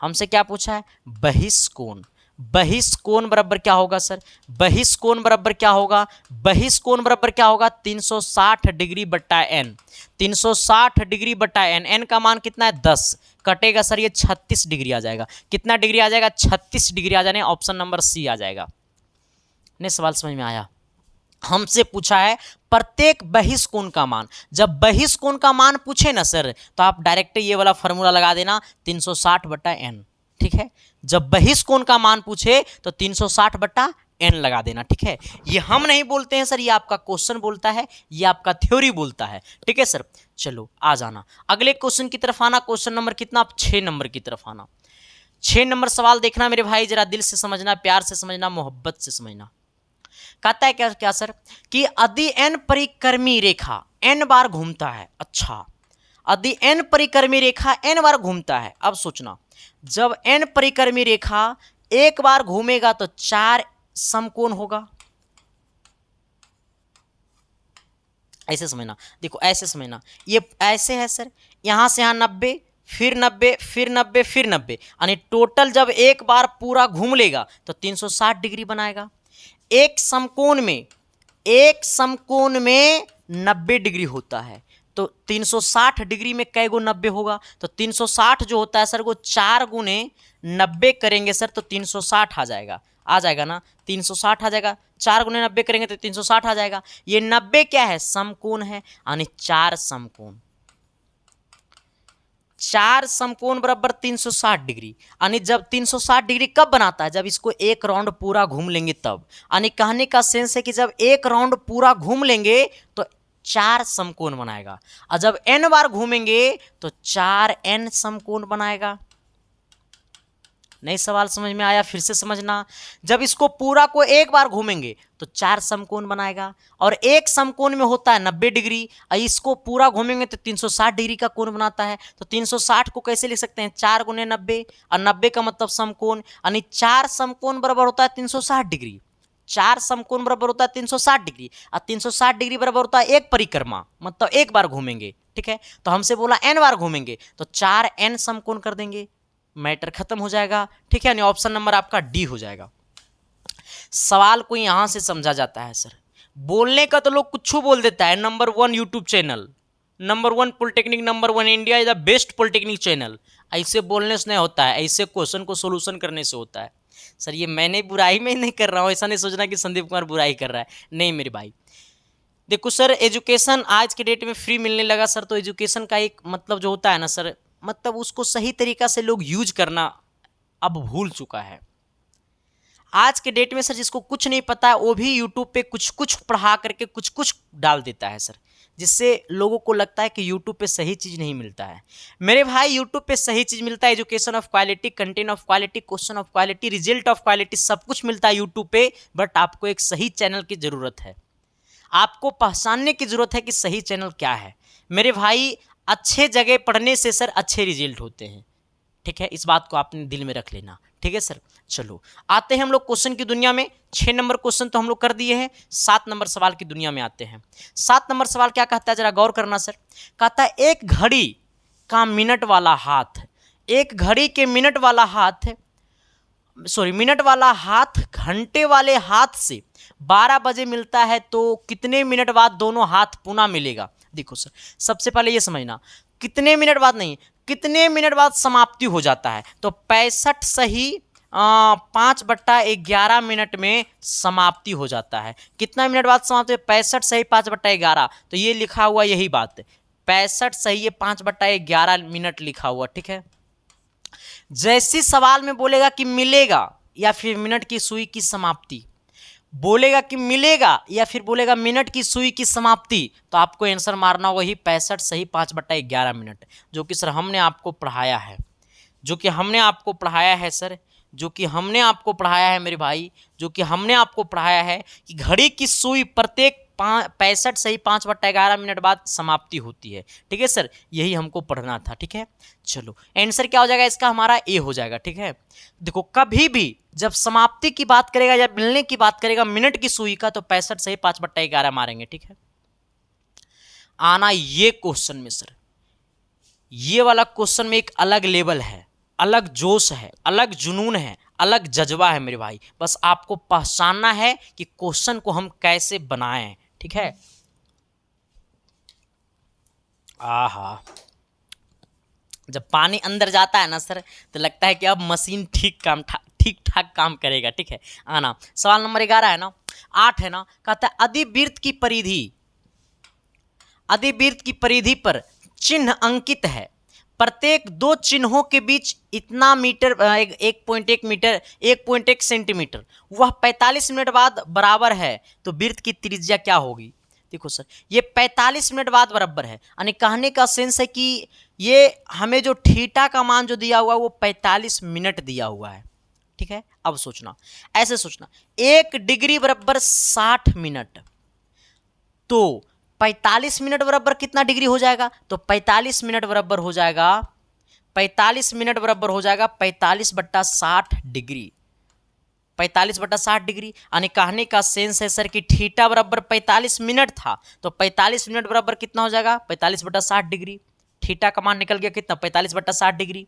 हमसे क्या पूछा है, बहिष्कोण। बहिष्कोण बराबर क्या होगा सर, बहिष्कोण बराबर क्या होगा, बहिष्कोण बराबर क्या होगा, 360 डिग्री बट्टा n। 360 डिग्री बट्टा n, n का मान कितना है 10, कटेगा सर ये 36 डिग्री आ जाएगा। कितना डिग्री आ जाएगा, 36 डिग्री आ जाने, ऑप्शन नंबर सी आ जाएगा। नहीं सवाल समझ में आया। हमसे पूछा है प्रत्येक बहिष्कोण का मान। जब बहिष्कोण का मान पूछे ना सर तो आप डायरेक्ट ये वाला फॉर्मूला लगा देना 360/n, ठीक है। जब बहिष्कोण का मान पूछे तो 360/n लगा देना, ठीक है। ये हम नहीं बोलते हैं सर, ये आपका क्वेश्चन बोलता है, ये आपका थ्योरी बोलता है, ठीक है सर। चलो आ जाना अगले क्वेश्चन की तरफ आना। क्वेश्चन नंबर कितना, 6 नंबर की तरफ आना। 6 नंबर सवाल देखना मेरे भाई, जरा दिल से समझना, प्यार से समझना, मोहब्बत से समझना। कहता है क्या क्या सर कि यदि n परिक्रमी रेखा n बार घूमता है। अच्छा, यदि n परिक्रमी रेखा n बार घूमता है, अब सोचना जब n परिक्रमी रेखा एक बार घूमेगा तो 4 समकोण होगा। ऐसे समझना, देखो ऐसे समझना, ये ऐसे है सर, यहां से यहां 90, फिर 90, फिर 90, फिर 90, यानी टोटल जब एक बार पूरा घूम लेगा तो 360 डिग्री बनाएगा। एक समकोण में 90 डिग्री होता है, तो 360 डिग्री में कै गो 90 होगा, तो 360 जो होता है सर वो 4 गुने 90 करेंगे सर तो 360 आ जाएगा ना, 360 आ जाएगा। 4 गुने 90 करेंगे तो 360 आ जाएगा। ये 90 क्या है, समकोण है, यानी 4 समकोण। 4 समकोण बराबर 360 डिग्री, यानी जब 360 डिग्री कब बनाता है, जब इसको एक राउंड पूरा घूम लेंगे तब। यानी कहने का सेंस है कि जब एक राउंड पूरा घूम लेंगे तो 4 समकोण बनाएगा, और जब n बार घूमेंगे तो 4n समकोण बनाएगा। नई सवाल समझ में आया, फिर से समझना। जब इसको पूरा को एक बार घूमेंगे तो 4 समकोण बनाएगा, और एक समकोण में होता है 90 डिग्री, और इसको पूरा घूमेंगे तो 360 डिग्री का कोण बनाता है। तो 360 को कैसे लिख सकते हैं, 4 गुने 90, और 90 का मतलब समकोण, यानी 4 समकोण बराबर होता है 360 डिग्री। 4 समकोण बराबर होता है 360 डिग्री, और 360 डिग्री बराबर होता है एक परिक्रमा, मतलब एक बार घूमेंगे। ठीक है, तो हमसे बोला n बार घूमेंगे तो 4n समकोण कर देंगे, मैटर खत्म हो जाएगा। ठीक है, यानी ऑप्शन नंबर आपका डी हो जाएगा। सवाल को यहां से समझा जाता है सर। बोलने का तो लोग कुछ बोल देता है, number 1 YouTube channel, number 1 polytechnic, number 1 India is the best polytechnic channel. ऐसे बोलने से नहीं होता है, ऐसे क्वेश्चन को सोल्यूशन करने से होता है सर। ये मैंने बुराई में नहीं कर रहा हूँ, ऐसा नहीं सोचना कि संदीप कुमार बुराई कर रहा है, नहीं मेरे भाई। देखो सर, एजुकेशन आज के डेट में फ्री मिलने लगा सर, तो एजुकेशन का एक मतलब जो होता है ना सर, मतलब उसको सही तरीका से लोग यूज करना अब भूल चुका है। आज के डेट में सर जिसको कुछ नहीं पता है वो भी यूट्यूब पे कुछ कुछ पढ़ा करके कुछ कुछ डाल देता है सर, जिससे लोगों को लगता है कि यूट्यूब पे सही चीज़ नहीं मिलता है। मेरे भाई, यूट्यूब पे सही चीज़ मिलता है, education of quality, content of quality, question of quality, result of quality, सब कुछ मिलता है यूट्यूब पे। बट आपको एक सही चैनल की ज़रूरत है, आपको पहचानने की ज़रूरत है कि सही चैनल क्या है। मेरे भाई, अच्छे जगह पढ़ने से सर अच्छे रिजल्ट होते हैं। ठीक है, इस बात को आपने दिल में रख लेना। ठीक है सर, चलो आते हैं हम लोग क्वेश्चन की दुनिया में। 6 नंबर क्वेश्चन तो हम लोग कर दिए हैं, 7 नंबर सवाल की दुनिया में आते हैं। 7 नंबर सवाल क्या कहता है, जरा गौर करना सर। कहता है एक घड़ी का मिनट वाला हाथ, एक घड़ी के मिनट वाला हाथ, मिनट वाला हाथ घंटे वाले हाथ से 12 बजे मिलता है तो कितने मिनट बाद दोनों हाथ पुनः मिलेगा। देखो सर, सबसे पहले ये समझना, कितने मिनट बाद नहीं, कितने मिनट बाद समाप्ति हो जाता है। तो 65 सही 5/11 मिनट में समाप्ति हो जाता है। कितना मिनट बाद समाप्ति, 65 सही 5/11, तो ये लिखा हुआ यही बात है, 65 सही ये 5/11 मिनट लिखा हुआ। ठीक है, जैसे सवाल में बोलेगा कि मिलेगा या फिर मिनट की सुई की समाप्ति, बोलेगा कि मिलेगा या फिर बोलेगा मिनट की सुई की समाप्ति, तो आपको आंसर मारना वही 65 सही 5/11 मिनट, जो कि सर हमने आपको पढ़ाया है, जो कि हमने आपको पढ़ाया है सर, जो कि हमने आपको पढ़ाया है मेरे भाई, जो कि हमने आपको पढ़ाया है कि घड़ी की सुई प्रत्येक 65 सही 5/11 मिनट बाद समाप्ति होती है। ठीक है सर, यही हमको पढ़ना था। ठीक है, चलो आंसर क्या हो जाएगा इसका, हमारा ए हो जाएगा। ठीक है, देखो कभी भी जब समाप्ति की बात करेगा या मिलने की बात करेगा मिनट की सुई का, तो 65 सही 5/11 मारेंगे। ठीक है, आना ये क्वेश्चन में सर, ये वाला क्वेश्चन में एक अलग लेवल है, अलग जोश है, अलग जुनून है, अलग जज्बा है मेरे भाई। बस आपको पहचानना है कि क्वेश्चन को हम कैसे बनाएं। ठीक है, आहा, जब पानी अंदर जाता है ना सर तो लगता है कि अब मशीन ठीक ठाक काम करेगा। ठीक है, आना सवाल नंबर 11 है ना, 8 है ना। कहता है अधिवृत्त की परिधि पर चिन्ह अंकित है, प्रत्येक 2 चिन्हों के बीच इतना मीटर 1.1 मीटर 1.1 सेंटीमीटर, वह 45 मिनट बाद बराबर है, तो वृत्त की त्रिज्या क्या होगी। देखो सर, ये 45 मिनट बाद बराबर है, यानी कहने का सेंस है कि ये हमें जो थीटा का मान जो दिया हुआ है वो 45 मिनट दिया हुआ है। ठीक है, अब सोचना, ऐसे सोचना, 1 डिग्री बराबर 60 मिनट, तो 45 मिनट बराबर कितना डिग्री हो जाएगा, तो 45 मिनट बराबर हो जाएगा 45 मिनट बराबर हो जाएगा 45/60 डिग्री। 45/60 डिग्री, यानी कहने का सेंस है सर कि थीटा बराबर 45 मिनट था, तो 45 मिनट बराबर कितना हो जाएगा 45/60 डिग्री। थीटा का मान निकल गया कितना 45/60 डिग्री।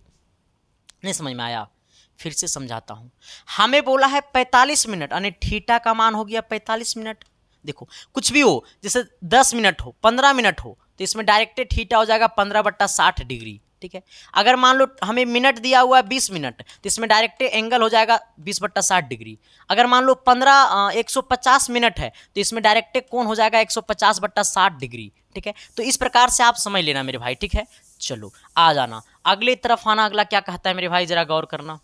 नहीं समझ में आया? फिर से समझाता हूं। हमें बोला है 45 मिनट, यानी थीटा का मान हो गया 45 मिनट। देखो कुछ भी हो, जैसे 10 मिनट हो, 15 मिनट हो, तो इसमें डायरेक्ट थीटा हो जाएगा 15/60 डिग्री। ठीक है। अगर मान लो हमें मिनट दिया हुआ है 20 मिनट, तो इसमें डायरेक्ट एंगल हो जाएगा 20/60 डिग्री। अगर मान लो 150 मिनट है, तो इसमें डायरेक्ट कोण हो जाएगा 150/60 डिग्री। ठीक है। तो इस प्रकार से आप समझ लेना मेरे भाई। ठीक है। चलो आ जाना अगले तरफ आना। अगला क्या कहता है मेरे भाई, जरा गौर करना।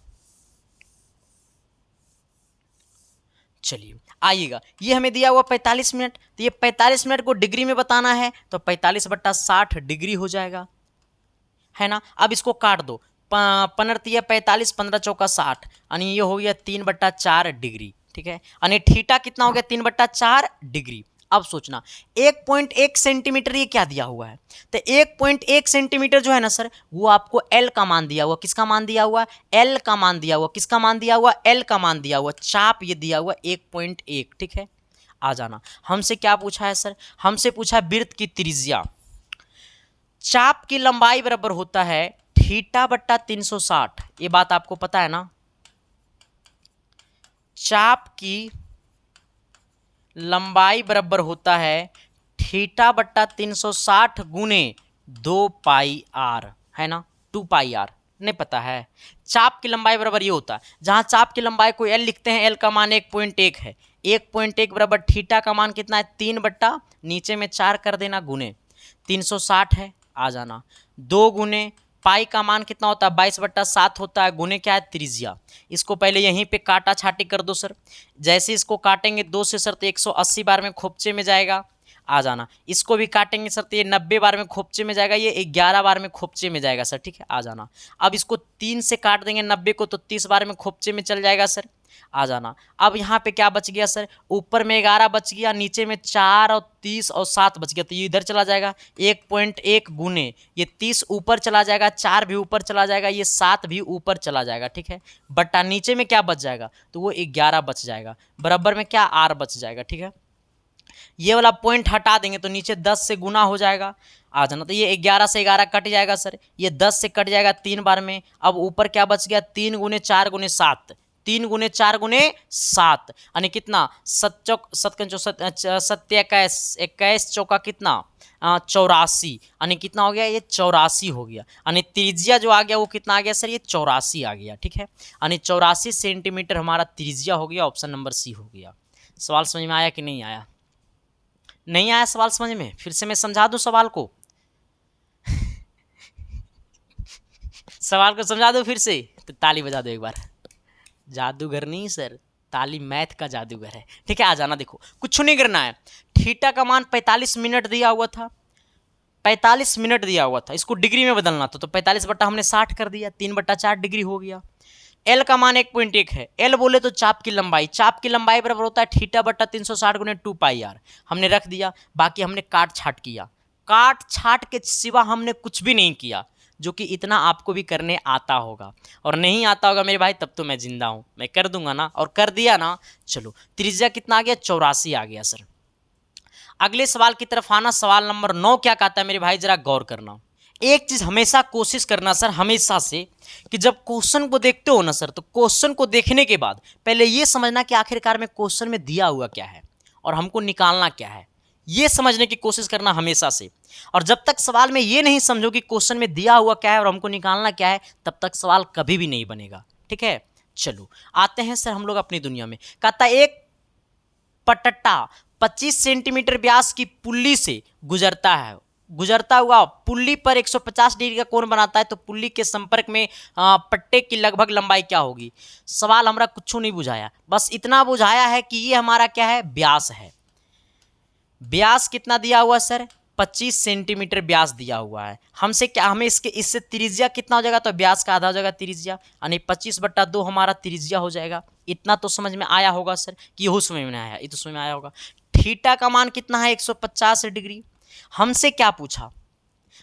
चलिए आइएगा, ये हमें दिया हुआ 45 मिनट, तो ये 45 मिनट को डिग्री में बताना है, तो 45/60 डिग्री हो जाएगा, है ना। अब इसको काट दो, 45, 15×4 = 60, यानी ये हो गया 3/4 डिग्री। ठीक है। यानी थीटा कितना हो गया 3/4 डिग्री। अब सोचना 1.1 सेंटीमीटर ये क्या दिया हुआ है, तो 1.1 सेंटीमीटर जो है ना सर, वो आपको एल का मान दिया हुआ। किसका मान दिया हुआ? एल का मान दिया हुआ। किसका मान दिया हुआ? एल का मान दिया हुआ। चाप ये दिया हुआ 1.1। ठीक है। आ जाना, हमसे क्या पूछा है सर, हमसे पूछा है वृत्त की त्रिज्या। चाप की लंबाई बराबर होता है θ/360। ये बात आपको पता है ना। चाप की लंबाई बराबर होता है θ/360 गुने 2πr, है ना। 2πr नहीं पता है। चाप की लंबाई बराबर ये होता है, जहां चाप की लंबाई को एल लिखते हैं, एल का मान 1.1 है। 1.1 बराबर थीटा का मान कितना है 3 बट्टा नीचे में 4 कर देना गुने 360 है। आ जाना 2 गुने पाई का मान कितना होता है 22/7 होता है, गुने क्या है त्रिज्या। इसको पहले यहीं पे काटा छाटी कर दो सर। जैसे इसको काटेंगे 2 से सर तो 180 बार में खोपचे में जाएगा। आ जाना, इसको भी काटेंगे सर तो ये 90 बार में खोपचे में जाएगा, ये 11 बार में खोपचे में जाएगा सर। ठीक है। आ जाना, अब इसको 3 से काट देंगे 90 को, तो 30 बार में खोपचे में चल जाएगा सर। आ जाना, अब यहाँ पे क्या बच गया सर, ऊपर में 11 बच गया, नीचे में 4 और 30 और 7 बच गया, तो ये इधर चला जाएगा 1.1 गुने ये 30 ऊपर चला जाएगा, 4 भी ऊपर चला जाएगा, ये 7 भी ऊपर चला जाएगा। ठीक है। बट्टा नीचे में क्या बच जाएगा, तो वो 11 बच जाएगा, बराबर में क्या आर बच जाएगा। ठीक है। ये वाला पॉइंट हटा देंगे तो नीचे 10 से गुना हो जाएगा। आ जाना, तो ये 11 से 11 कट जाएगा सर, ये 10 से कट जाएगा 3 बार में। अब ऊपर क्या बच गया 3 गुने 4 गुने 7, 3 गुने 4 गुने 7, यानी कितना 7 21 चौका कितना 84, यानी कितना हो गया ये 84 हो गया। यानी त्रिज्या जो आ गया वो कितना आ गया सर, ये 84 आ गया। ठीक है। यानी 84 सेंटीमीटर हमारा त्रिज्या हो गया। ऑप्शन नंबर सी हो गया। सवाल समझ में आया कि नहीं आया? नहीं आया सवाल समझ में? फिर से मैं समझा दूं सवाल को। सवाल को समझा दो फिर से, तो ताली बजा दो एक बार। जादूगर नहीं सर, ताली मैथ का जादूगर है। ठीक है। आ जाना, देखो कुछ नहीं करना है। थीटा का मान 45 मिनट दिया हुआ था, 45 मिनट दिया हुआ था, इसको डिग्री में बदलना था, तो 45 बट्टा हमने 60 कर दिया, 3/4 डिग्री हो गया। एल का मान 1.1 है। एल बोले तो चाप की लंबाई, चाप की लंबाई बराबर होता है θ/360 गुने 2πr, हमने रख दिया। बाकी हमने काट छाट किया, काट छाट के सिवा हमने कुछ भी नहीं किया, जो कि इतना आपको भी करने आता होगा। और नहीं आता होगा मेरे भाई, तब तो मैं जिंदा हूं, मैं कर दूंगा ना, और कर दिया ना। चलो त्रिज्या कितना आ गया 84 आ गया सर। अगले सवाल की तरफ आना। सवाल नंबर 9 क्या कहता है मेरे भाई, जरा गौर करना। एक चीज हमेशा कोशिश करना सर, हमेशा से, कि जब क्वेश्चन को देखते हो ना सर, तो क्वेश्चन को देखने के बाद पहले ये समझना कि आखिरकार में क्वेश्चन में दिया हुआ क्या है और हमको निकालना क्या है, ये समझने की कोशिश करना हमेशा से। और जब तक सवाल में ये नहीं समझो कि क्वेश्चन में दिया हुआ क्या है और हमको निकालना क्या है, तब तक सवाल कभी भी नहीं बनेगा। ठीक है। चलो आते हैं सर हम लोग अपनी दुनिया में। कहता एक पटटा 25 सेंटीमीटर व्यास की पुल्ली से गुजरता है, गुजरता हुआ पुल्ली पर 150 डिग्री का कोण बनाता है, तो पुल्ली के संपर्क में पट्टे की लगभग लंबाई क्या होगी। सवाल हमारा कुछ नहीं बुझाया, बस इतना बुझाया है कि ये हमारा क्या है, व्यास है। व्यास कितना दिया हुआ सर, 25 सेंटीमीटर व्यास दिया हुआ है। हमसे क्या, हमें इससे त्रिज्या कितना हो जाएगा, तो व्यास का आधा हो जाएगा त्रिज्या, यानी 25/2 हमारा त्रिज्या हो जाएगा। इतना तो समझ में आया होगा सर, कि यह समझ में आया, ये तो समझ में आया होगा। थीटा का मान कितना है 150 डिग्री। हमसे क्या पूछा,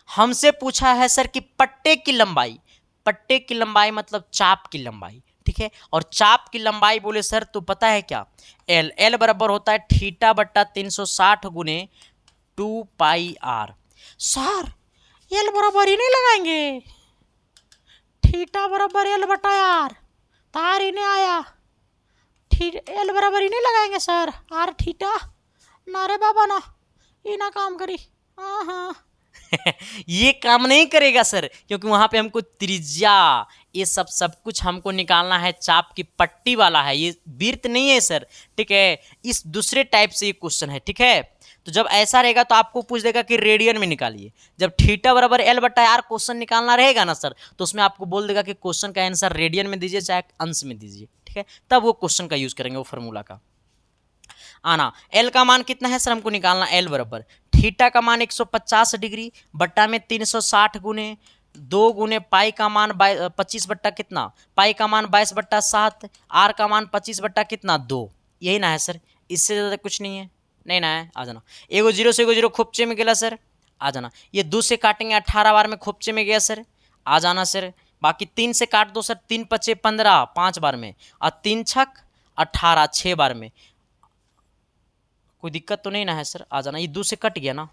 हमसे पूछा है सर कि पट्टे की लंबाई, पट्टे की लंबाई मतलब चाप की लंबाई, ठीक है। और चाप की लंबाई बोले सर तो पता है क्या, एल। एल बराबर होता है थीटा बट्टा 360 गुने 2 पाई आर। सर एल बराबर ही नहीं लगाएंगे, थीटा बराबर एल बटा आर, तार ही नहीं आया, एल बराबर ही नहीं लगाएंगे सर, आर थीटा ना रे बाबा ना, ये ना काम करी। हाँ हाँ ये काम नहीं करेगा सर, क्योंकि वहां पे हमको त्रिज्या ये सब कुछ हमको निकालना है, चाप की पट्टी वाला है, ये वृत्त नहीं है सर, ठीक है। इस दूसरे टाइप से ये क्वेश्चन है, ठीक है। तो जब ऐसा रहेगा तो आपको पूछ देगा कि रेडियन में निकालिए। जब थीटा बराबर एल बटा आर क्वेश्चन निकालना रहेगा ना सर, तो उसमें आपको बोल देगा कि क्वेश्चन का आंसर रेडियन में दीजिए चाहे अंश में दीजिए, ठीक है। तब वो क्वेश्चन का यूज करेंगे, वो फॉर्मूला का आना। एल का मान कितना है सर, हमको निकालना एल बराबर थीटा का मान 150 डिग्री बट्टा में 360 गुने 2 गुने पाई का मान 25 बट्टा कितना, पाई का मान 22 बट्टा 7, आर का मान 25 बट्टा कितना 2, यही ना है सर, इससे ज़्यादा कुछ नहीं है, नहीं ना है। आ जाना, एगो जीरो से एगो जीरो खोपचे में गया सर, आ जाना। ये 2 से काटेंगे 18 बार में खोपचे में गया सर, आ जाना सर। बाकी 3 से काट दो सर, 3 पचे 15 5 बार में, और 3 छक 18 6 बार में, कोई दिक्कत तो नहीं ना है सर, आ जाना। ये 2 से कट गया ना,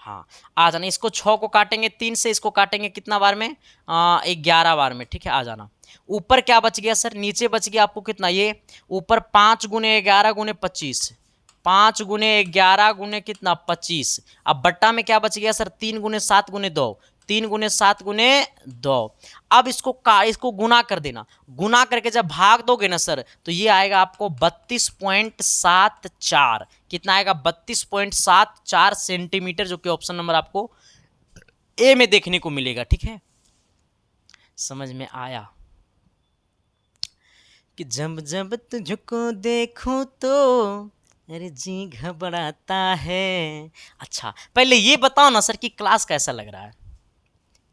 हाँ आ जाना। इसको 6 को काटेंगे 3 से, इसको काटेंगे कितना बार में 11 बार में, ठीक है। आ जाना। ऊपर क्या बच गया सर, नीचे बच गया आपको कितना, ये ऊपर 5 गुने 11 गुने 25, 5 गुने 11 गुने कितना 25। अब बट्टा में क्या बच गया सर, 3 गुने 7 गुने 2, 3 गुने 7 गुने 2। अब इसको गुना कर देना, गुना करके जब भाग दोगे ना सर, तो ये आएगा आपको 32.74, कितना आएगा 32.74 सेंटीमीटर, जो कि ऑप्शन नंबर आपको ए में देखने को मिलेगा, ठीक है। समझ में आया कि जब जब तुझको देखूं तो अरे जी घबराता है। अच्छा पहले ये बताओ ना सर कि क्लास कैसा लग रहा है,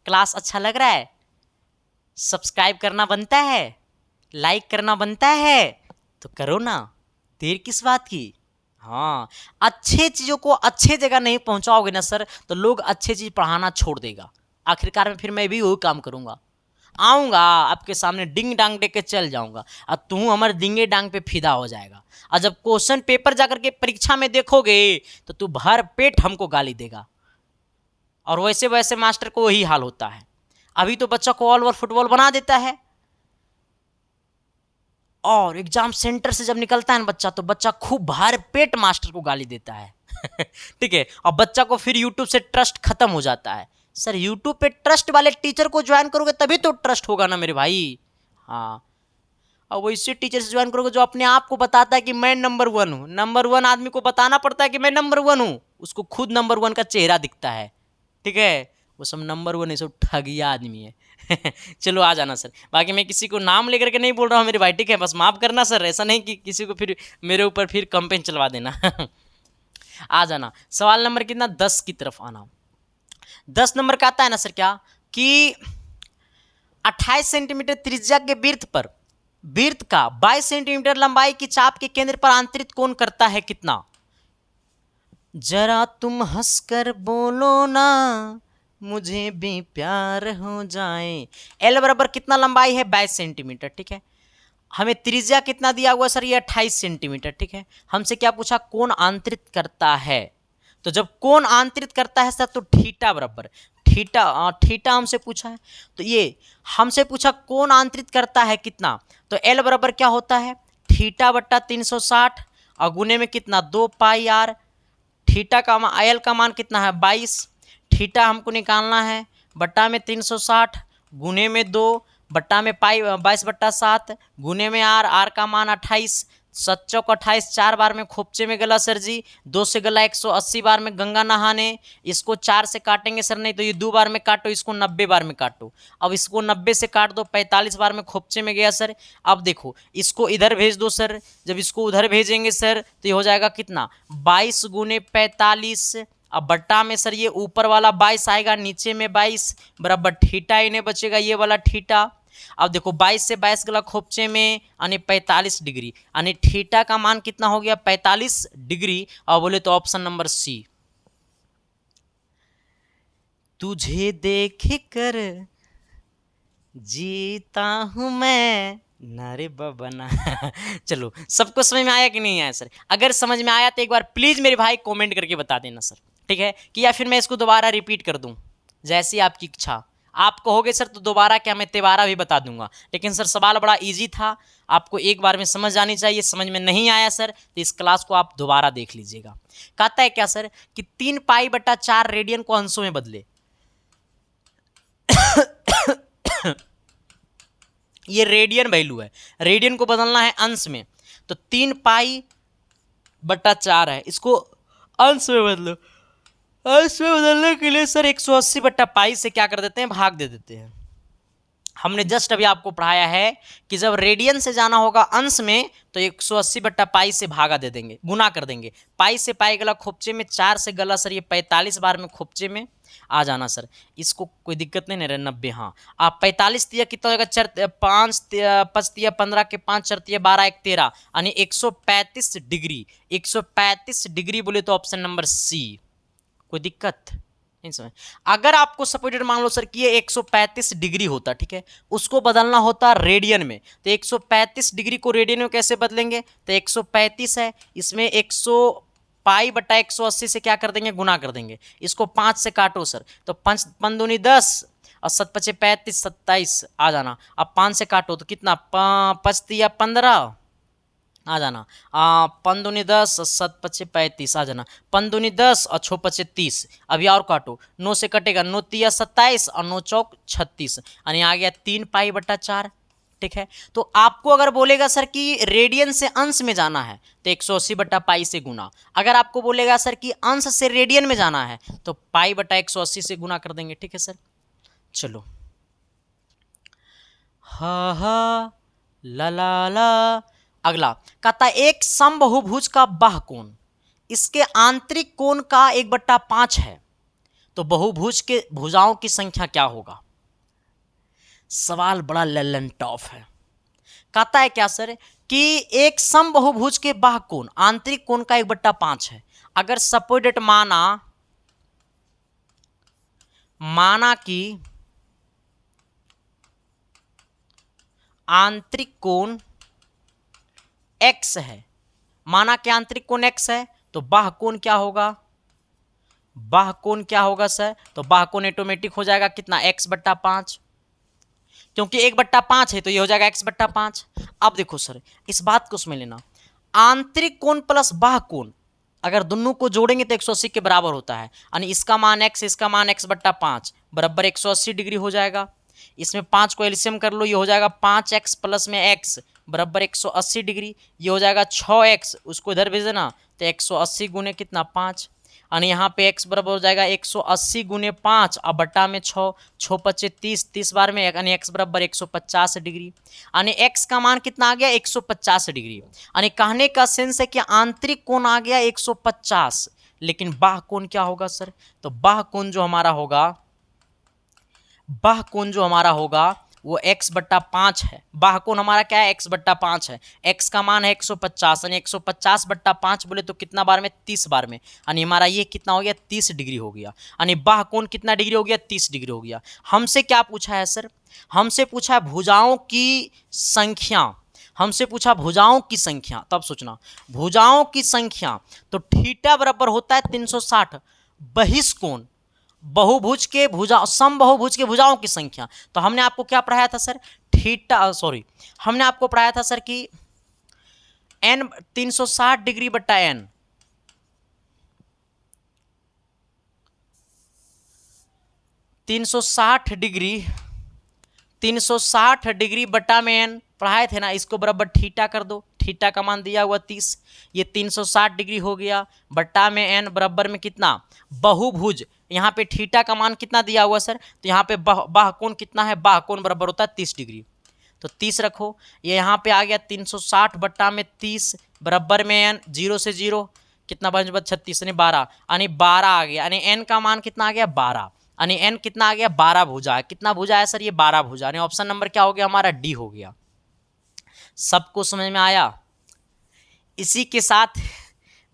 क्लास अच्छा लग रहा है, सब्सक्राइब करना बनता है, लाइक करना बनता है, तो करो ना, देर किस बात की। हाँ, अच्छे चीज़ों को अच्छे जगह नहीं पहुंचाओगे ना सर, तो लोग अच्छे चीज़ पढ़ाना छोड़ देगा। आखिरकार में फिर मैं भी वही काम करूंगा, आऊँगा आपके सामने डिंग डांग दे के चल जाऊँगा, और तू हमारे डिंगे डांग पे फिदा हो जाएगा। और जब क्वेश्चन पेपर जाकर के परीक्षा में देखोगे तो तू भर पेट हमको गाली देगा। और वैसे वैसे मास्टर को वही हाल होता है। अभी तो बच्चा को ऑल ओवर फुटबॉल बना देता है, और एग्जाम सेंटर से जब निकलता है ना बच्चा, तो बच्चा खूब भर पेट मास्टर को गाली देता है ठीक है। और बच्चा को फिर यूट्यूब से ट्रस्ट खत्म हो जाता है। सर यूट्यूब पे ट्रस्ट वाले टीचर को ज्वाइन करोगे तभी तो ट्रस्ट होगा ना मेरे भाई। हाँ, और वैसे टीचर से ज्वाइन करोगे जो अपने आप को बताता है कि मैं नंबर 1 हूँ। नंबर 1 आदमी को बताना पड़ता है कि मैं नंबर 1 हूँ, उसको खुद नंबर 1 का चेहरा दिखता है, ठीक है। वो सब नंबर 1 है, सब ठगिया आदमी है चलो आ जाना सर। बाकी मैं किसी को नाम लेकर के नहीं बोल रहा हूँ मेरे भाई, ठीक है, बस माफ़ करना सर, ऐसा नहीं कि किसी को फिर मेरे ऊपर फिर कंप्लेन चलवा देना आ जाना। सवाल नंबर कितना 10 की तरफ आना। 10 नंबर का आता है ना सर क्या कि 28 सेंटीमीटर त्रिज्या के वृत्त पर वृत्त का 22 सेंटीमीटर लंबाई की चाप के केंद्र पर आंतरिक कोण करता है कितना। जरा तुम हंसकर बोलो ना मुझे भी प्यार हो जाए। एल बराबर कितना लंबाई है 22 सेंटीमीटर, ठीक है। हमें त्रिज्या कितना दिया हुआ सर, ये 28 सेंटीमीटर, ठीक है। हमसे क्या पूछा, कोण आंतरित करता है। तो जब कोण आंतरित करता है सर तो थीटा बराबर थीटा हमसे पूछा है, तो ये हमसे पूछा कोण आंतरित करता है कितना। तो एल बराबर क्या होता है थीटा बट्टा 360 और गुने में कितना 2 पाई आर। थीटा का एल का मान कितना है 22, थीटा हमको निकालना है, बट्टा में 360 गुने में 2 बट्टा में पाई 22 बट्टा 7 गुने में आर का मान 28, 7 चौक 28 4 बार में खोपचे में गला सर जी, 2 से गला 180 बार में गंगा नहाने। इसको 4 से काटेंगे सर, नहीं तो ये 2 बार में काटो, इसको 90 बार में काटो। अब इसको 90 से काट दो, 45 बार में खोपचे में गया सर। अब देखो इसको इधर भेज दो सर, जब इसको उधर भेजेंगे सर तो ये हो जाएगा कितना 22 गुने 45। अब बट्टा में सर ये ऊपर वाला 22 आएगा, नीचे में 22 बराबर थीटा इन्हें बचेगा ये वाला थीटा। अब देखो 22 से 22 गला खोपचे में यानी 45 डिग्री, यानी थीटा का मान कितना हो गया 45 डिग्री। और बोले तो ऑप्शन नंबर सी। तुझे देख कर जीता हूँ मैं नारे बबना। चलो, सबको समझ में आया कि नहीं आया सर? अगर समझ में आया तो एक बार प्लीज़ मेरे भाई कमेंट करके बता देना सर, ठीक है? कि या फिर मैं इसको दोबारा रिपीट कर दूं, जैसी आपकी इच्छा। आप कहोगे सर तो दोबारा क्या, मैं तिबारा भी बता दूंगा। लेकिन सर सवाल बड़ा इजी था, आपको एक बार में समझ आनी चाहिए। समझ में नहीं आया सर तो इस क्लास को आप दोबारा देख लीजिएगा। कहता है क्या सर कि 3π/4 रेडियन को अंशों में बदले। ये रेडियन वैल्यू है, रेडियन को बदलना है अंश में, तो 3π/4 है, इसको अंश में बदलो। अंश में बदलने के लिए सर 180/π से क्या कर देते हैं, भाग दे देते हैं। हमने जस्ट अभी आपको पढ़ाया है कि जब रेडियन से जाना होगा अंश में तो 180/π से भागा दे देंगे, गुना कर देंगे। पाई से पाई गला खोपचे में, 4 से गला सर ये 45 बार में खोपचे में आ जाना सर। इसको कोई दिक्कत नहीं रहे, 90। हाँ, आप 45 तिया कितना होगा, 5 5 तिया 15 के 5 4 तिया 12 1 13, यानी 135 डिग्री। 135 डिग्री बोले तो ऑप्शन नंबर सी। कोई दिक्कत नहीं समझ? अगर आपको सपोर्टेड मान लो सर कि ये 135 डिग्री होता, ठीक है, उसको बदलना होता रेडियन में, तो 135 डिग्री को रेडियन में कैसे बदलेंगे, तो 135 है, इसमें 100π/180 से क्या कर देंगे, गुना कर देंगे। इसको 5 से काटो सर, तो 5 5 दूनी 10 और 7 5 35 27 आ जाना। अब 5 से काटो तो कितना, 5 तिया 15 आ जाना। 5 दूनी 10 और 7 5 35 आ जाना। 5 दूनी 10 और 6 5 30। अभी और काटो, 9 से कटेगा, 9 तिया 27 और 9 चौक 36, यानी आ गया 3π/4, ठीक है। तो आपको अगर बोलेगा सर कि रेडियन से अंश में जाना है तो 180/π से गुना। अगर आपको बोलेगा सर कि अंश से रेडियन में जाना है तो π/180 से गुना कर देंगे, ठीक है सर। चलो, हा हा ला ला ला। अगला कहता है एक समबहुभुज का बाह्य कोण इसके आंतरिक कोण का 1/5 है, तो बहुभुज के भुजाओं की संख्या क्या होगा। सवाल बड़ा लल्लन टॉफ है। कहता है क्या सर कि एक समबहुभुज के बाह्य कोण आंतरिक कोण का 1/5 है। अगर सपोर्टेड माना कि आंतरिक कोण x है, माना कि आंतरिक कोण x है, तो बाह्य कोण क्या होगा, बाह्य कोण क्या होगा सर, तो बाह्य कोण ऑटोमेटिक हो जाएगा कितना, x/5, क्योंकि 1/5 है तो ये हो जाएगा x/5। अब देखो सर इस बात को समझ लेना, आंतरिक कोण प्लस बाह्य कोण अगर दोनों को जोड़ेंगे तो 180 के बराबर होता है, यानी इसका मान x, इसका मान x/5 बराबर 180 डिग्री हो जाएगा। इसमें 5 को एलसीएम कर लो, ये हो जाएगा 5x प्लस में x बराबर 180 डिग्री। ये हो जाएगा 6x, उसको इधर भेज देना तो 180 गुने कितना 5, यानी यहाँ पे x बराबर हो जाएगा 180 गुने 5 और बट्टा में 6, 6 25 30, 30 बार में यानी x बराबर 150 डिग्री, यानी x का मान कितना आ गया 150 डिग्री। यानी कहने का सेंस है कि आंतरिक कोण आ गया 150, लेकिन बाह्य कोण क्या होगा सर, तो बाह्य कोण जो हमारा होगा, बाह्य कोण जो हमारा होगा वो x/5 है। बाह्य कोण हमारा क्या है, x/5 है। x का मान है 150, यानी 150/5 बोले तो कितना बार में, 30 बार में, यानी हमारा ये कितना हो गया 30 डिग्री हो गया। यानी बाह्य कोण कितना डिग्री हो गया, 30 डिग्री हो गया। हमसे क्या पूछा है सर, हमसे पूछा है भुजाओं की संख्या, हमसे पूछा भुजाओं की संख्या, तब सोचना भुजाओं की संख्या, तो थीटा बराबर होता है 360 बहिष्कोण बहुभुज के भुजा समबहुभुज के भुजाओं की संख्या। तो हमने आपको क्या पढ़ाया था सर, हमने आपको पढ़ाया था सर कि n 360 डिग्री बट्टा n, तीन सौ साठ डिग्री बट्टा में n पढ़ाए थे ना, इसको बराबर थीटा कर दो, थीटा का मान दिया हुआ 30, ये 360 डिग्री हो गया बट्टा में n बराबर में कितना, बहुभुज, यहाँ पे थीटा का मान कितना दिया हुआ सर, तो यहाँ पे बाह्य कोण कितना है, बाह्य कोण बराबर होता है 30 डिग्री, तो 30 रखो, ये यहाँ पे आ गया 360 बट्टा में 30 बराबर में n, 0 से 0 कितना बन 36 यानी 12, यानी 12 आ गया, यानी n का मान कितना आ गया 12, यानी n कितना आ गया 12 भुजा है। कितना भुजा है सर, ये 12 भुजा, यानी ऑप्शन नंबर क्या हो गया हमारा, डी हो गया। सबको समझ में आया। इसी के साथ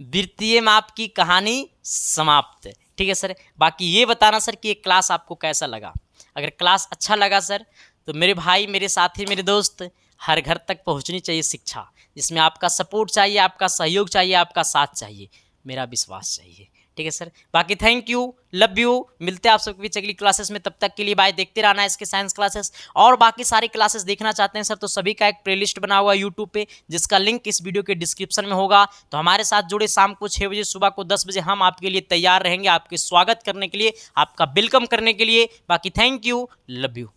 द्वितीय माप की कहानी समाप्त, ठीक है सर। बाकी ये बताना सर कि ये क्लास आपको कैसा लगा। अगर क्लास अच्छा लगा सर तो मेरे भाई, मेरे साथी, मेरे दोस्त, हर घर तक पहुंचनी चाहिए शिक्षा, जिसमें आपका सपोर्ट चाहिए, आपका सहयोग चाहिए, आपका साथ चाहिए, मेरा विश्वास चाहिए। ठीक है सर, बाकी थैंक यू, लव यू। मिलते हैं आप सबके बीच अगली क्लासेस में, तब तक के लिए बाय। देखते रहना है इसके साइंस क्लासेस, और बाकी सारी क्लासेस देखना चाहते हैं सर तो सभी का एक प्लेलिस्ट बना हुआ है यूट्यूब पे, जिसका लिंक इस वीडियो के डिस्क्रिप्शन में होगा। तो हमारे साथ जुड़े, शाम को 6 बजे, सुबह को 10 बजे हम आपके लिए तैयार रहेंगे, आपके स्वागत करने के लिए, आपका वेलकम करने के लिए। बाकी थैंक यू, लव यू।